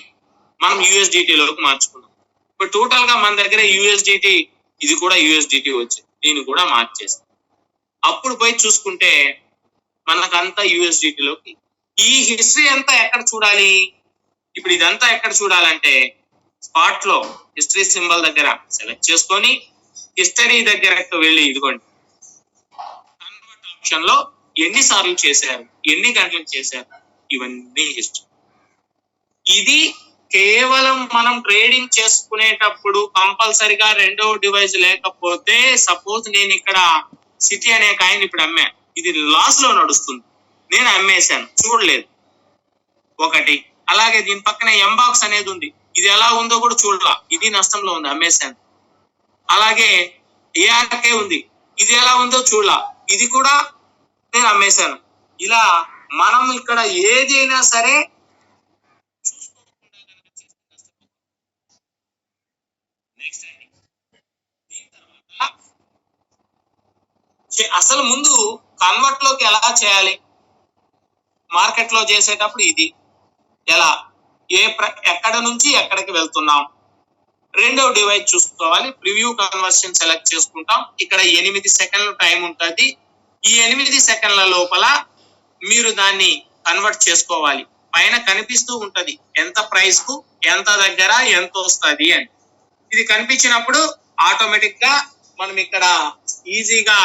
మనం యూఎస్డిటి లోకి మార్చుకున్నాం. ఇప్పుడు టోటల్ గా మన దగ్గర యూఎస్డిటి, ఇది కూడా యూఎస్డిటి వచ్చింది, దీన్ని కూడా మార్చేస్తాం. అప్పుడు పోయి చూసుకుంటే మనకంతా యూఎస్డిటి లోకి. ఈ హిస్టరీ అంతా ఎక్కడ చూడాలి? ఇప్పుడు ఇదంతా ఎక్కడ చూడాలంటే స్పాట్ లో హిస్టరీ సింబల్ దగ్గర సెలెక్ట్ చేసుకొని హిస్టరీ దగ్గరకు వెళ్ళి ఇదిగోండి కన్వర్ట్ ఆప్షన్ లో ఎన్ని సార్లు చేశారు, ఎన్ని గంటలకు చేశారు, ఇవన్నీ హిస్టరీ. ఇది కేవలం మనం ట్రేడింగ్ చేసుకునేటప్పుడు కంపల్సరిగా రెండవ డివైస్ లేకపోతే, సపోజ్ నేను ఇక్కడ సిటీ అనే కాయిన్ ఇప్పుడు అమ్మా, ఇది లాస్ లో నడుస్తుంది, నేను అమ్మేశాను చూడలేదు ఒకటి. అలాగే దీని పక్కన ఎంబాక్స్ అనేది ఉంది, ఇది ఎలా ఉందో కూడా చూడలా, ఇది నష్టంలో ఉంది, అమ్మేశాను. అలాగే ఏఆర్కే ఉంది, ఇది ఎలా ఉందో చూడలా, ఇది కూడా నేను అమ్మేశాను. ఇలా మనం ఇక్కడ ఏదైనా సరే అసలు ముందు కన్వర్ట్ లోకి ఎలా చేయాలి, మార్కెట్ లో చేసేటప్పుడు ఇది ఎలా, ఎక్కడ నుంచి ఎక్కడికి వెళ్తున్నాం, రెండవ డివైస్ చూసుకోవాలి. ప్రివ్యూ కన్వర్షన్ సెలెక్ట్ చేసుకుంటాం. ఇక్కడ 8 సెకండ్ల టైం ఉంటుంది. ఈ 8 సెకండ్ల లోపల మీరు దాన్ని కన్వర్ట్ చేసుకోవాలి. పైన కనిపిస్తూ ఉంటది ఎంత ప్రైస్ కు ఎంత దగ్గర ఎంత వస్తుంది అని. ఇది కనిపించినప్పుడు ఆటోమేటిక్ గా మనం ఇక్కడ ఈజీగా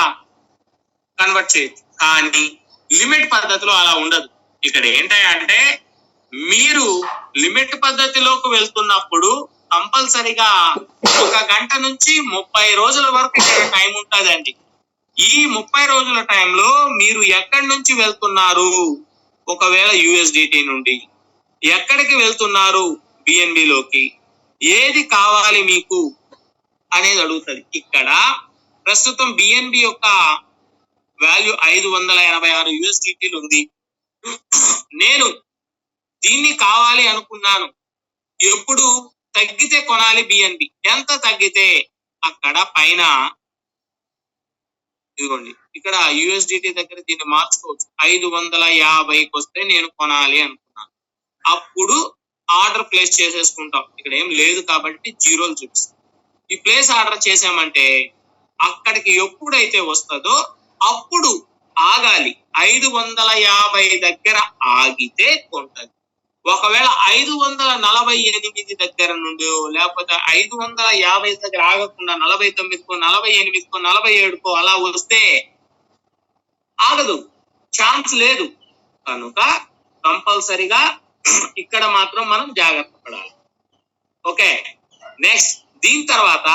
కన్వర్ట్ చేయొచ్చు. కానీ లిమిట్ పద్ధతిలో అలా ఉండదు. ఇక్కడ ఏంటంటే మీరు లిమిట్ పద్ధతిలోకి వెళ్తున్నప్పుడు కంపల్సరిగా 1 గంట నుంచి 30 రోజుల వరకు ఇక్కడ టైం ఉంటుందండి. ఈ 30 రోజుల టైంలో మీరు ఎక్కడి నుంచి వెళ్తున్నారు? ఒకవేళ యుఎస్డిటి నుండి ఎక్కడికి వెళ్తున్నారు? బిఎన్బి లోకి. ఏది కావాలి మీకు అనేది అడుగుతుంది. ఇక్కడ ప్రస్తుతం బిఎన్బి యొక్క వాల్యూ 586 యుఎస్డిటీలు ఉంది. నేను దీన్ని కావాలి అనుకున్నాను. ఎప్పుడు తగ్గితే కొనాలి బిఎన్బి. ఎంత తగ్గితే అక్కడ పైన ఇదిగోండి, ఇక్కడ యుఎస్డిటి దగ్గర దీన్ని మార్చుకోవచ్చు. 550కి వస్తే నేను కొనాలి అనుకున్నాను. అప్పుడు ఆర్డర్ ప్లేస్ చేసేసుకుంటాం. ఇక్కడ ఏం లేదు కాబట్టి జీరోలు చూపిస్తాం. ఈ ప్లేస్ ఆర్డర్ చేసామంటే అక్కడికి ఎప్పుడైతే వస్తుందో అప్పుడు ఆగాలి. 550 దగ్గర ఆగితే కొంటది. ఒకవేళ 548 దగ్గర నుండి లేకపోతే 550 దగ్గర ఆగకుండా 49కో 48కో 47కో అలా వస్తే ఆగదు, ఛాన్స్ లేదు. కనుక కంపల్సరిగా ఇక్కడ మాత్రం మనం జాగ్రత్త పడాలి. ఓకే, నెక్స్ట్ దీని తర్వాత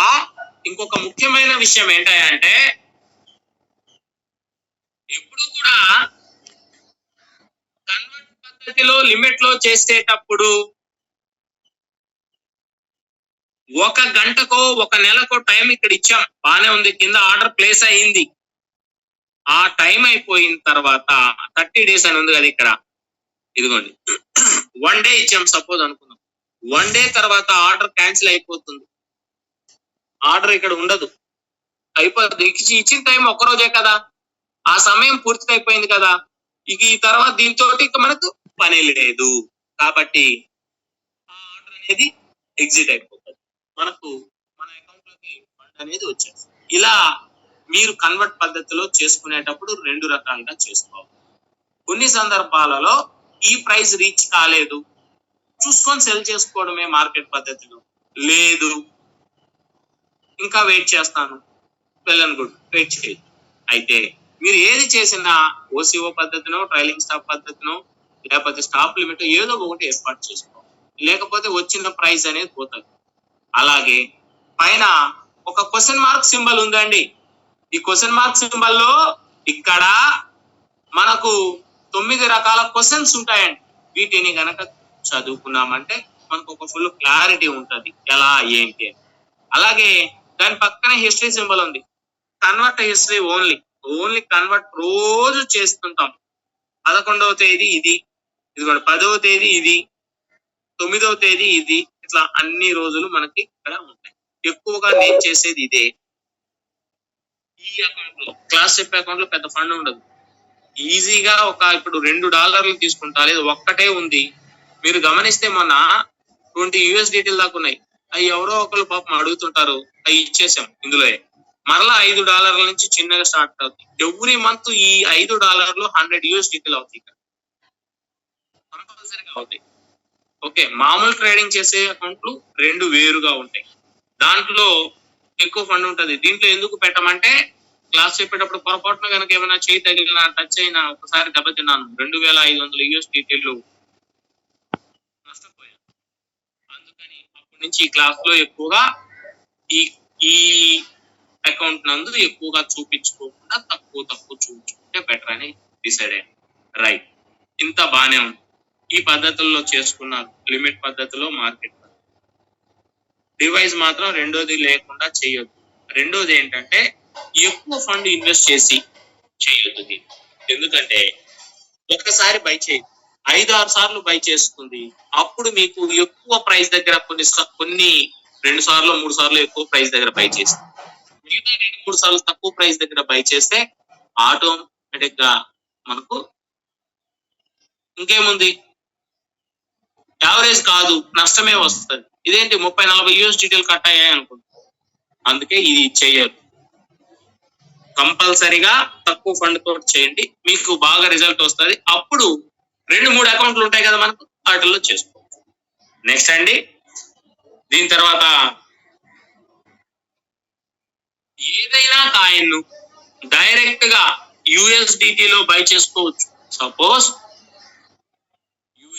ఇంకొక ముఖ్యమైన విషయం ఏంటంటే ఎప్పుడు కూడా కన్వర్ట్ పద్ధతిలో లిమిట్ లో చేసేటప్పుడు 1 గంటకో 1 నెలకో టైం ఇక్కడ ఇచ్చాం, బానే ఉంది, కింద ఆర్డర్ ప్లేస్ అయింది. ఆ టైం అయిపోయిన తర్వాత 30 days అని ఉంది కదా ఇక్కడ, ఇదిగోండి 1 day ఇచ్చాం సపోజ్ అనుకుందాం. 1 day తర్వాత ఆర్డర్ క్యాన్సిల్ అయిపోతుంది. ఆర్డర్ ఇక్కడ ఉండదు, అయిపోతుంది. ఇచ్చిన టైం 1 రోజే కదా, ఆ సమయం పూర్తి అయిపోయింది కదా. ఇక ఈ తర్వాత దీంతో ఇక మనకు పని లేదు. కాబట్టి ఆ ఆర్డర్ అనేది ఎగ్జిట్ అయిపోతుంది, మనకు మన అకౌంట్ లోకి ఫండ్ అనేది వచ్చేస్తుంది. ఇలా మీరు కన్వర్ట్ పద్ధతిలో చేసుకునేటప్పుడు 2 రకాలుగా చేసుకోవాలి. కొన్ని సందర్భాలలో ఈ ప్రైస్ రీచ్ కాలేదు, చూసుకొని సెల్ చేసుకోవడమే మార్కెట్ పద్ధతిలో. లేదు ఇంకా వెయిట్ చేస్తాను, వెల్ అండ్ గుడ్, వెయిట్ చేయండి. అయితే మీరు ఏది చేసినా ఓసిఓ పద్ధతినో ట్రైలింగ్ స్టాప్ పద్ధతినో లేకపోతే స్టాప్ లిమిట్ ఏదో ఒకటి ఏర్పాటు చేసుకోవాలి, లేకపోతే వచ్చిన ప్రైస్ అనేది పోతుంది. అలాగే పైన ఒక క్వశ్చన్ మార్క్ సింబల్ ఉందండి. ఈ క్వశ్చన్ మార్క్ సింబల్ లో ఇక్కడ మనకు 9 రకాల క్వశ్చన్స్ ఉంటాయండి. వీటిని గనక చదువుకున్నామంటే మనకు ఒక ఫుల్ క్లారిటీ ఉంటది ఎలా ఏంటి అని. అలాగే దాని పక్కనే హిస్టరీ సింబల్ ఉంది. కన్వర్ట్ హిస్టరీ ఓన్లీ కన్వర్ట్ రోజు చేస్తుంటాం. 11వ తేదీ ఇది, ఇది కూడా 10వ తేదీ ఇది, 9వ తేదీ ఇది, ఇట్లా అన్ని రోజులు మనకి ఇక్కడ ఉంటాయి. ఎక్కువగా నేను చేసేది ఇదే. ఈ అకౌంట్ లో క్లాస్ చెప్పే అకౌంట్ లో పెద్ద ఫండ్ ఉండదు. ఈజీగా ఇప్పుడు $2 తీసుకుంటా, లేదు ఒక్కటే ఉంది. మీరు గమనిస్తే మొన్న 20 USDT దాకా ఉన్నాయి. అవి ఎవరో ఒకరు పాపం అడుగుతుంటారు, అవి ఇచ్చేసాం. ఇందులో మరలా $5 నుంచి చిన్నగా స్టార్ట్ అవుతుంది. ఎవ్రీ మంత్ ఈ $5 100 USDT అవుతాయి, కంపల్సరీగా అవుతాయి. ఓకే, మామూలు ట్రేడింగ్ చేసే అకౌంట్లు 2 వేరుగా ఉంటాయి. దాంట్లో ఎక్కువ ఫండ్ ఉంటుంది. దీంట్లో ఎందుకు పెట్టమంటే క్లాస్ చెప్పేటప్పుడు పొరపాటున కనుక ఏమైనా చేయి తగిలినా టచ్ అయినా ఒకసారి దెబ్బతిన్నాను, 2500 USDT నష్టపోయాను. అందుకని అప్పటి నుంచి ఈ క్లాస్ లో ఎక్కువగా ఈ అకౌంట్ నందు ఎక్కువగా చూపించుకోకుండా తక్కువ చూపించుకుంటే బెటర్ అని డిసైడ్ అయ్యాను. రైట్, ఇంత బానే ఉంది. ఈ పద్ధతుల్లో చేసుకున్నారు, లిమిట్ పద్ధతిలో మార్కెట్ డివైస్ మాత్రం రెండోది లేకుండా చేయొద్దు. రెండోది ఏంటంటే ఎక్కువ ఫండ్ ఇన్వెస్ట్ చేసి చేయొద్దు. ఎందుకంటే ఒక్కసారి బై చేయి 5-6 సార్లు బై చేసుకుంది, అప్పుడు మీకు ఎక్కువ ప్రైస్ దగ్గర కొన్ని 2 సార్లు 3 సార్లు ఎక్కువ ప్రైస్ దగ్గర బై చేస్తుంది. మిగతా 2-3 సార్లు తక్కువ ప్రైస్ దగ్గర బై చేస్తే ఆటోమేటిక్ గా మనకు ఇంకేముంది, యావరేజ్ కాదు నష్టమే వస్తుంది. ఇదేంటి 30-40 USDT కట్ అయ్యాయి అనుకుంటా. అందుకే ఇది చేయరు. కంపల్సరీగా తక్కువ ఫండ్ తోటి చేయండి, మీకు బాగా రిజల్ట్ వస్తుంది. అప్పుడు 2-3 అకౌంట్లు ఉంటాయి కదా మనకు, వాటిల్లో చేసుకోవచ్చు. నెక్స్ట్ అండి, దీని తర్వాత ఏదైనా కాయిన్ డైరెక్ట్ గా USDT లో బై చేసుకోవచ్చు. Suppose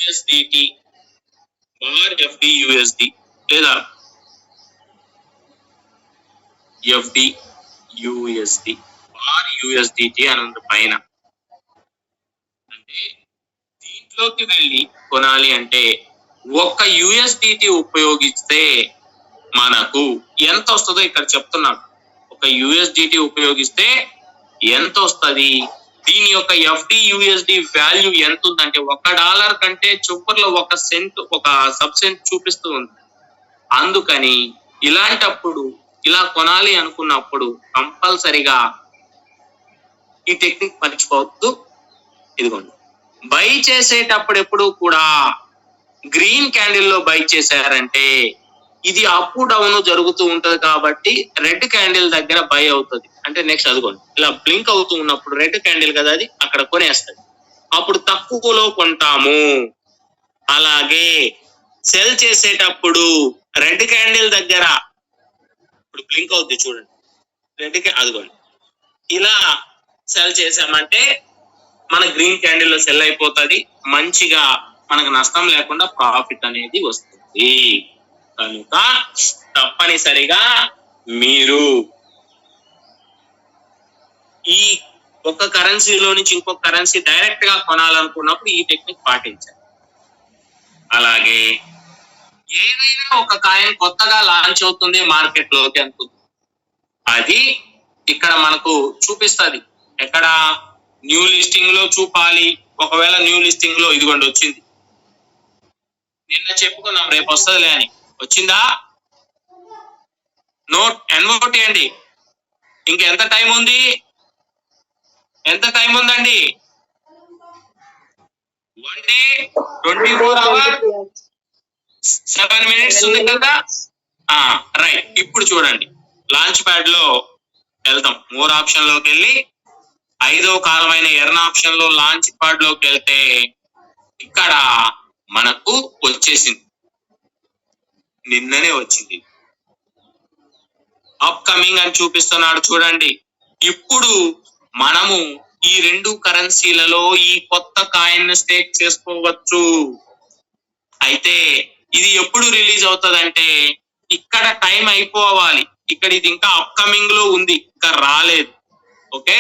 USDT bar FD USD లేదా ఎఫ్డి యుఎస్డి బార్ యుఎస్డిటి అని ఉంది పైన. అంటే దీంట్లోకి వెళ్ళి కొనాలి అంటే ఒక్క యుఎస్డిటి ఉపయోగిస్తే మనకు ఎంత వస్తుందో ఇక్కడ చెప్తున్నాను. ఒక యుఎస్డిటి ఉపయోగిస్తే ఎంత వస్తుంది, దీని యొక్క ఎఫ్డి యుఎస్డి వాల్యూ ఎంత ఉందంటే $1 కంటే చొప్పుర్లో 1 సెంట్, ఒక సబ్ సెంట్ చూపిస్తూ ఉంది. అందుకని ఇలాంటప్పుడు ఇలా కొనాలి అనుకున్నప్పుడు కంపల్సరిగా ఈ టెక్నిక్ మర్చిపోవద్దు. ఇదిగోండి, బై చేసేటప్పుడు ఎప్పుడు కూడా గ్రీన్ క్యాండిల్ లో బై చేశారంటే ఇది అప్ డౌన్ జరుగుతూ ఉంటది కాబట్టి రెడ్ క్యాండిల్ దగ్గర బై అవుతుంది. అంటే నెక్స్ట్ అదిగోండి ఇలా బ్లింక్ అవుతూ ఉన్నప్పుడు రెడ్ క్యాండిల్ కదా, అది అక్కడ కొనేస్తుంది, అప్పుడు తక్కువలో కొంటాము. అలాగే సెల్ చేసేటప్పుడు రెడ్ క్యాండిల్ దగ్గర ఇప్పుడు బ్లింక్ అవుతుంది చూడండి, రెడ్ అదిగోండి ఇలా సెల్ చేసామంటే మన గ్రీన్ క్యాండిల్ లో సెల్ అయిపోతుంది, మంచిగా మనకు నష్టం లేకుండా ప్రాఫిట్ అనేది వస్తుంది. కనుక తప్పనిసరిగా మీరు ఈ ఒక కరెన్సీలో నుంచి ఇంకొక కరెన్సీ డైరెక్ట్ గా కొనాలనుకున్నప్పుడు ఈ టెక్నిక్ పాటించాలి. అలాగే ఏదైనా ఒక కాయిన్ కొత్తగా లాంచ్ అవుతుంది మార్కెట్ లోకి అనుకుంది, అది ఇక్కడ మనకు చూపిస్తుంది. ఎక్కడ న్యూ లిస్టింగ్ లో చూపాలి. ఒకవేళ న్యూ లిస్టింగ్ లో ఇదిగోండి వచ్చింది, నిన్న చెప్పుకున్నాం రేపు వస్తుందిలే అని, వచ్చిందా? నోట్ చేయండి. ఇంకెంత టైం ఉంది? ఎంత టైం ఉందండి? 1 day 24 hours 7 minutes ఉంది కదా. రైట్, ఇప్పుడు చూడండి లాంచ్ ప్యాడ్ లో వెళ్తాం. మోర్ ఆప్షన్ లోకి వెళ్ళి 5వ కాలమైన ఎర్న్ ఆప్షన్ లో లాంచ్ ప్యాడ్ లోకి వెళ్తే ఇక్కడ మనకు వచ్చేసింది, నిన్ననే వచ్చింది, అప్ కమింగ్ అని చూపిస్తున్నాడు చూడండి. ఇప్పుడు మనము ఈ 2 కరెన్సీలలో ఈ కొత్త కాయిన్ స్టేక్ చేసుకోవచ్చు. అయితే ఇది ఎప్పుడు రిలీజ్ అవుతుందంటే ఇక్కడ టైం అయిపోవాలి, ఇక్కడ ఇది ఇంకా అప్ కమింగ్ లో ఉంది, ఇంకా రాలేదు. ఓకే,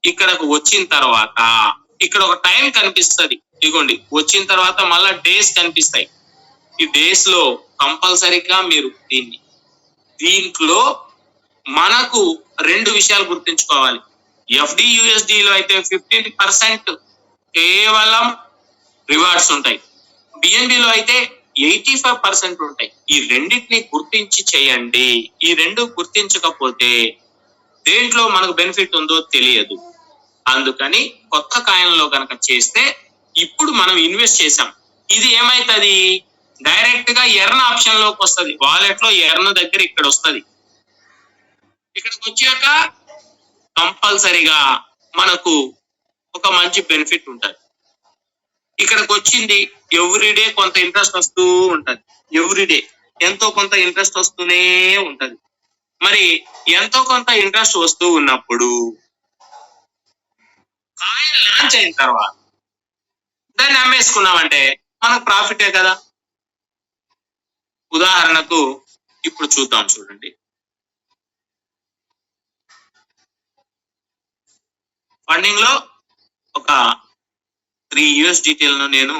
ఇక్కడకు వచ్చిన తర్వాత ఇక్కడ ఒక టైం కనిపిస్తుంది, ఇదిగోండి వచ్చిన తర్వాత మళ్ళా డేస్ కనిపిస్తాయి. ఈ డేస్ లో కంపల్సరీగా మీరు దీంట్లో మనకు 2 విషయాలు గుర్తుంచుకోవాలి. ఎఫ్డి యుఎస్డి లో అయితే 15% కేవలం రివార్డ్స్ ఉంటాయి, బిఎన్బి లో అయితే 85% ఉంటాయి. ఈ రెండింటిని గుర్తించి చేయండి. ఈ 2 గుర్తించకపోతే దేంట్లో మనకు బెనిఫిట్ ఉందో తెలియదు. అందుకని కొత్త కాయిన్ లో కనుక చేస్తే ఇప్పుడు మనం ఇన్వెస్ట్ చేసాం, ఇది ఏమైతుంది డైరెక్ట్ గా ఎర్న్ ఆప్షన్ లోకి వస్తుంది. వాలెట్ లో ఎర్న్ దగ్గర ఇక్కడ వస్తుంది. ఇక్కడికి వచ్చాక కంపల్సరిగా మనకు ఒక మంచి బెనిఫిట్ ఉంటుంది. ఇక్కడికి వచ్చింది ఎవ్రీడే కొంత ఇంట్రెస్ట్ వస్తూ ఉంటది, ఎవ్రీడే ఎంతో కొంత ఇంట్రెస్ట్ వస్తూనే ఉంటది. మరి ఎంతో కొంత ఇంట్రెస్ట్ వస్తూ ఉన్నప్పుడు కాయిన్ లాంచ్ అయిన తర్వాత దాన్ని అమ్మేసుకున్నామంటే మనకు ప్రాఫిటే కదా. ఉదాహరణకు ఇప్పుడు చూద్దాం చూడండి, ఫండింగ్ లో ఒక 3 USDTలను నేను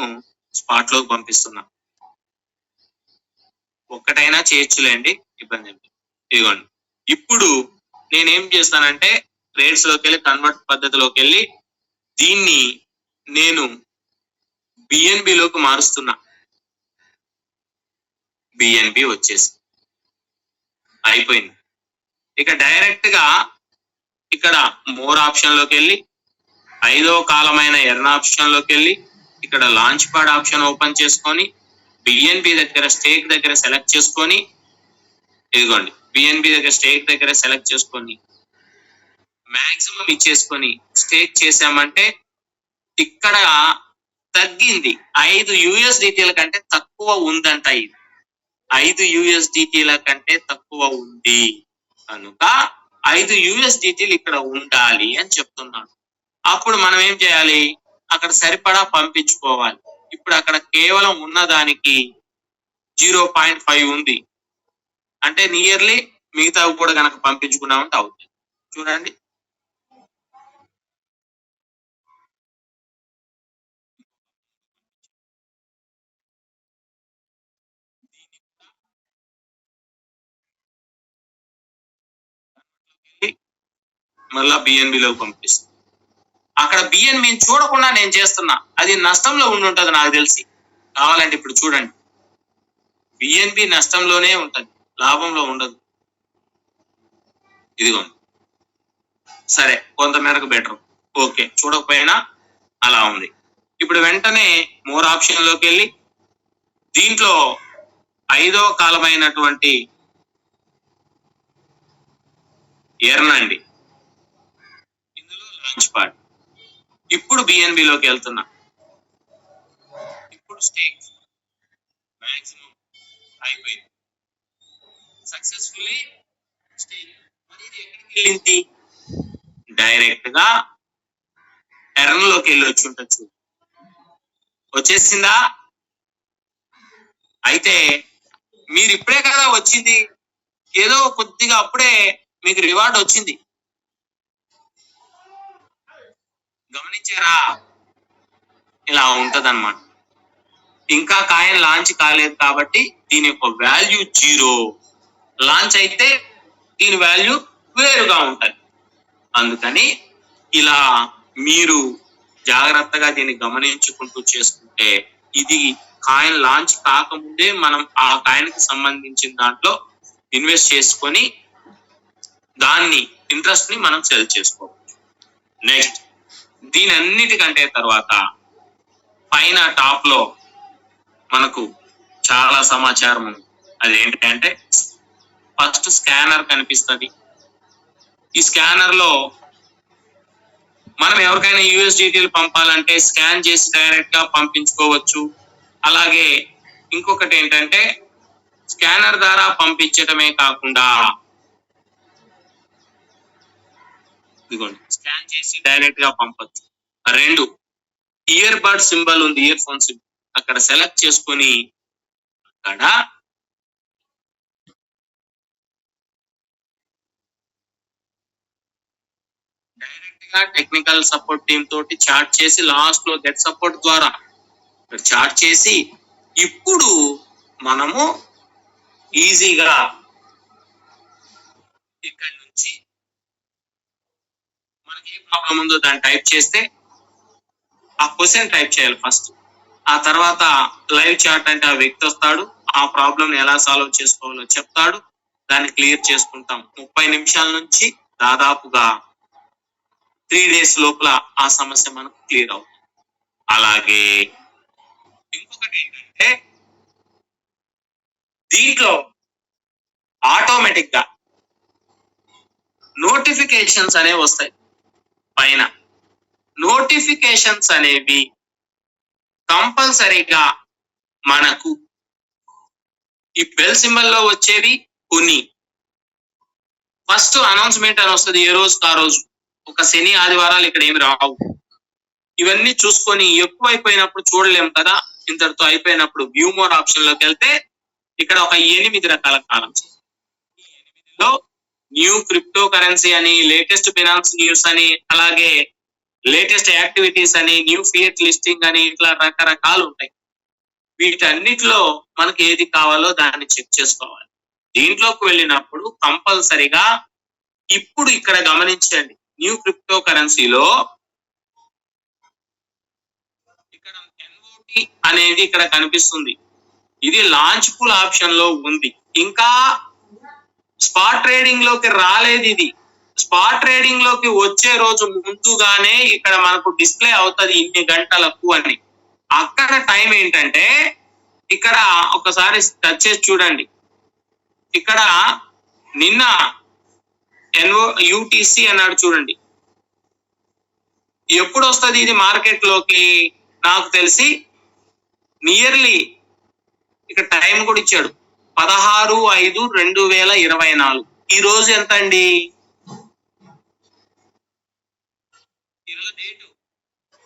స్పాట్ లోకి పంపిస్తున్నా. ఒక్కటైనా చేయొచ్చులేండి, ఇబ్బంది ఏంటి. ఇదిగోండి, ఇప్పుడు నేనేం చేస్తానంటే రేట్స్ లోకి వెళ్ళి కన్వర్ట్ పద్ధతిలోకి వెళ్ళి దీన్ని నేను బిఎన్బి లోకి మారుస్తున్నా. బిఎన్బి వచ్చేసి అయిపోయింది. ఇక డైరెక్ట్ గా ఇక్కడ మోర్ ఆప్షన్ లోకి వెళ్ళి 5వ కాలమైన ఎర్న్ ఆప్షన్ లోకి వెళ్ళి ఇక్కడ లాంచ్ ప్యాడ్ ఆప్షన్ ఓపెన్ చేసుకొని బిఎన్బి దగ్గర స్టేక్ దగ్గర సెలెక్ట్ చేసుకొని, ఇదిగోండి బిఎన్బి దగ్గర స్టేక్ దగ్గర సెలెక్ట్ చేసుకొని మాక్సిమం ఇచ్చేసుకొని స్టేక్ చేసామంటే ఇక్కడ తగ్గింది 5 USDTల కంటే తక్కువ ఉందంట. ఇది 5 USDTల కంటే తక్కువ ఉంది కనుక 5 USDTలు ఇక్కడ ఉండాలి అని చెప్తున్నాను. అప్పుడు మనం ఏం చేయాలి, అక్కడ సరిపడా పంపించుకోవాలి. ఇప్పుడు అక్కడ కేవలం ఉన్నదానికి 0.5 ఉంది అంటే నియర్లీ మిగతావి కూడా కనుక పంపించుకున్నామంటే అవుతుంది. చూడండి మళ్ళా బిఎన్బిలో పంపిస్తాం. అక్కడ బిఎన్బిని చూడకుండా నేను చేస్తున్నా, అది నష్టంలో ఉండి ఉంటుంది నాకు తెలిసి. కావాలంటే ఇప్పుడు చూడండి, బిఎన్బి నష్టంలోనే ఉంటుంది, లాభంలో ఉండదు. ఇదిగోండి, సరే కొంతమేరకు బెటర్, ఓకే చూడకపోయినా అలా ఉంది. ఇప్పుడు వెంటనే మోర్ ఆప్షన్ లోకి వెళ్ళి దీంట్లో 5వ కాలమైనటువంటి ఎర్న్ అండి, ఇందులో లాంచ్ పార్ట్. ఇప్పుడు బిఎన్బిలోకి వెళ్తున్నా. ఇప్పుడు స్టేక్ మాక్సిమం అయిపోయింది సక్సెస్ఫుల్లీ స్టేక్. మరి ఇది ఎక్కడికి వెళ్ళింది? డైరెక్ట్ గా ఎర్న్ లోకి వెళ్ళి వచ్చి ఉండొచ్చు. వచ్చేసిందా? అయితే మీరు ఇప్పుడే కదా వచ్చింది, ఏదో కొద్దిగా అప్పుడే మీకు రివార్డ్ వచ్చింది, గమనించారా? ఇలా ఉంటదన్నమాట. ఇంకా కాయిన్ లాంచ్ కాలేదు కాబట్టి దీని యొక్క వాల్యూ 0. లాంచ్ అయితే దీని వాల్యూ వేరుగా ఉంటుంది. అందుకని ఇలా మీరు జాగ్రత్తగా దీన్ని గమనించుకుంటూ చేసుకుంటే, ఇది కాయిన్ లాంచ్ కాకముందే మనం ఆ కాయిన్ కి సంబంధించిన దాంట్లో ఇన్వెస్ట్ చేసుకొని దాన్ని ఇంట్రెస్ట్ ని మనం సెల్ చేసుకోవచ్చు. నెక్స్ట్ దీని అన్నిటికంటే తర్వాత పైన టాప్ లో మనకు చాలా సమాచారం ఉంది. అది ఏంటంటే ఫస్ట్ స్కానర్ కనిపిస్తుంది. ఈ స్కానర్ లో మనం ఎవరికైనా యూఎస్డిటీలు పంపాలంటే స్కాన్ చేసి డైరెక్ట్ గా పంపించుకోవచ్చు. అలాగే ఇంకొకటి ఏంటంటే స్కానర్ ద్వారా పంపించడమే కాకుండా ఇదిగోండి స్కాన్ చేసి డైరెక్ట్ గా పంపొచ్చు. 2 ఇయర్ బడ్ సింబల్ ఉంది, ఇయర్ ఫోన్ సింబల్, అక్కడ సెలెక్ట్ చేసుకొని అక్కడ డైరెక్ట్ గా టెక్నికల్ సపోర్ట్ టీమ్ తోటి చాట్ చేసి లాస్ట్ లో గెట్ సపోర్ట్ ద్వారా చాట్ చేసి ఇప్పుడు మనము ఈజీగా ఇక్కడ నుంచి మనకి ఏ ప్రాబ్లం ఉందో దాన్ని టైప్ చేస్తే ఆ క్వశ్చన్ టైప్ చేయాలి ఫస్ట్. ఆ తర్వాత లైవ్ చాట్ అంటే ఆ వ్యక్తి వస్తాడు, ఆ ప్రాబ్లం ఎలా సాల్వ్ చేసుకోవాలో చెప్తాడు, దాన్ని క్లియర్ చేసుకుంటాం. 30 నిమిషాల నుంచి దాదాపుగా 3 days లోపల ఆ సమస్య మనకు క్లియర్ అవుతుంది. అలాగే ఇంకొకటి ఏంటంటే దీంట్లో ఆటోమేటిక్ గా నోటిఫికేషన్స్ అనేవి వస్తాయి. పైన నోటిఫికేషన్స్ అనేవి కంపల్సరీగా మనకు ఈ బెల్ సింబల్ లో వచ్చేవి కొన్ని. ఫస్ట్ అనౌన్స్మెంట్ అని వస్తుంది, ఏ రోజు ఆ రోజు. ఒక శని ఆదివారాలు ఇక్కడ ఏమి రావు. ఇవన్నీ చూసుకొని ఎక్కువైపోయినప్పుడు చూడలేము కదా, ఇంతటితో అయిపోయినప్పుడు వ్యూ మోర్ ఆప్షన్ లోకి వెళ్తే ఇక్కడ ఒక 8 రకాల కాలమ్స్. ఈ 8లో న్యూ క్రిప్టో కరెన్సీ అని, లేటెస్ట్ ఫైనాన్స్ న్యూస్ అని, అలాగే లేటెస్ట్ యాక్టివిటీస్ అని, న్యూ ఫియట్ లిస్టింగ్ అని, ఇట్లా రకరకాలు ఉంటాయి. వీటన్నిటిలో మనకి ఏది కావాలో దాన్ని చెక్ చేసుకోవాలి. దీంట్లోకి వెళ్ళినప్పుడు కంపల్సరిగా ఇప్పుడు ఇక్కడ గమనించండి, న్యూ క్రిప్టో కరెన్సీలో ఇక్కడ ఎన్ఓటి అనేది ఇక్కడ కనిపిస్తుంది. ఇది లాంచ్ పూల్ ఆప్షన్ లో ఉంది, ఇంకా స్పాట్ ట్రేడింగ్ లోకి రాలేదు. ఇది స్పాట్ ట్రేడింగ్ లోకి వచ్చే రోజు ముందుగానే ఇక్కడ మనకు డిస్ప్లే అవుతుంది ఇన్ని గంటలకు అని. అక్కడ టైం ఏంటంటే ఇక్కడ ఒకసారి టచ్ చేసి చూడండి, ఇక్కడ నిన్న యూటీసీ అన్నాడు చూడండి. ఎప్పుడు వస్తుంది ఇది మార్కెట్ లోకి? నాకు తెలిసి నియర్లీ ఇక్కడ టైం కూడా ఇచ్చాడు, 16/5/2024. ఈ రోజు ఎంత అండి?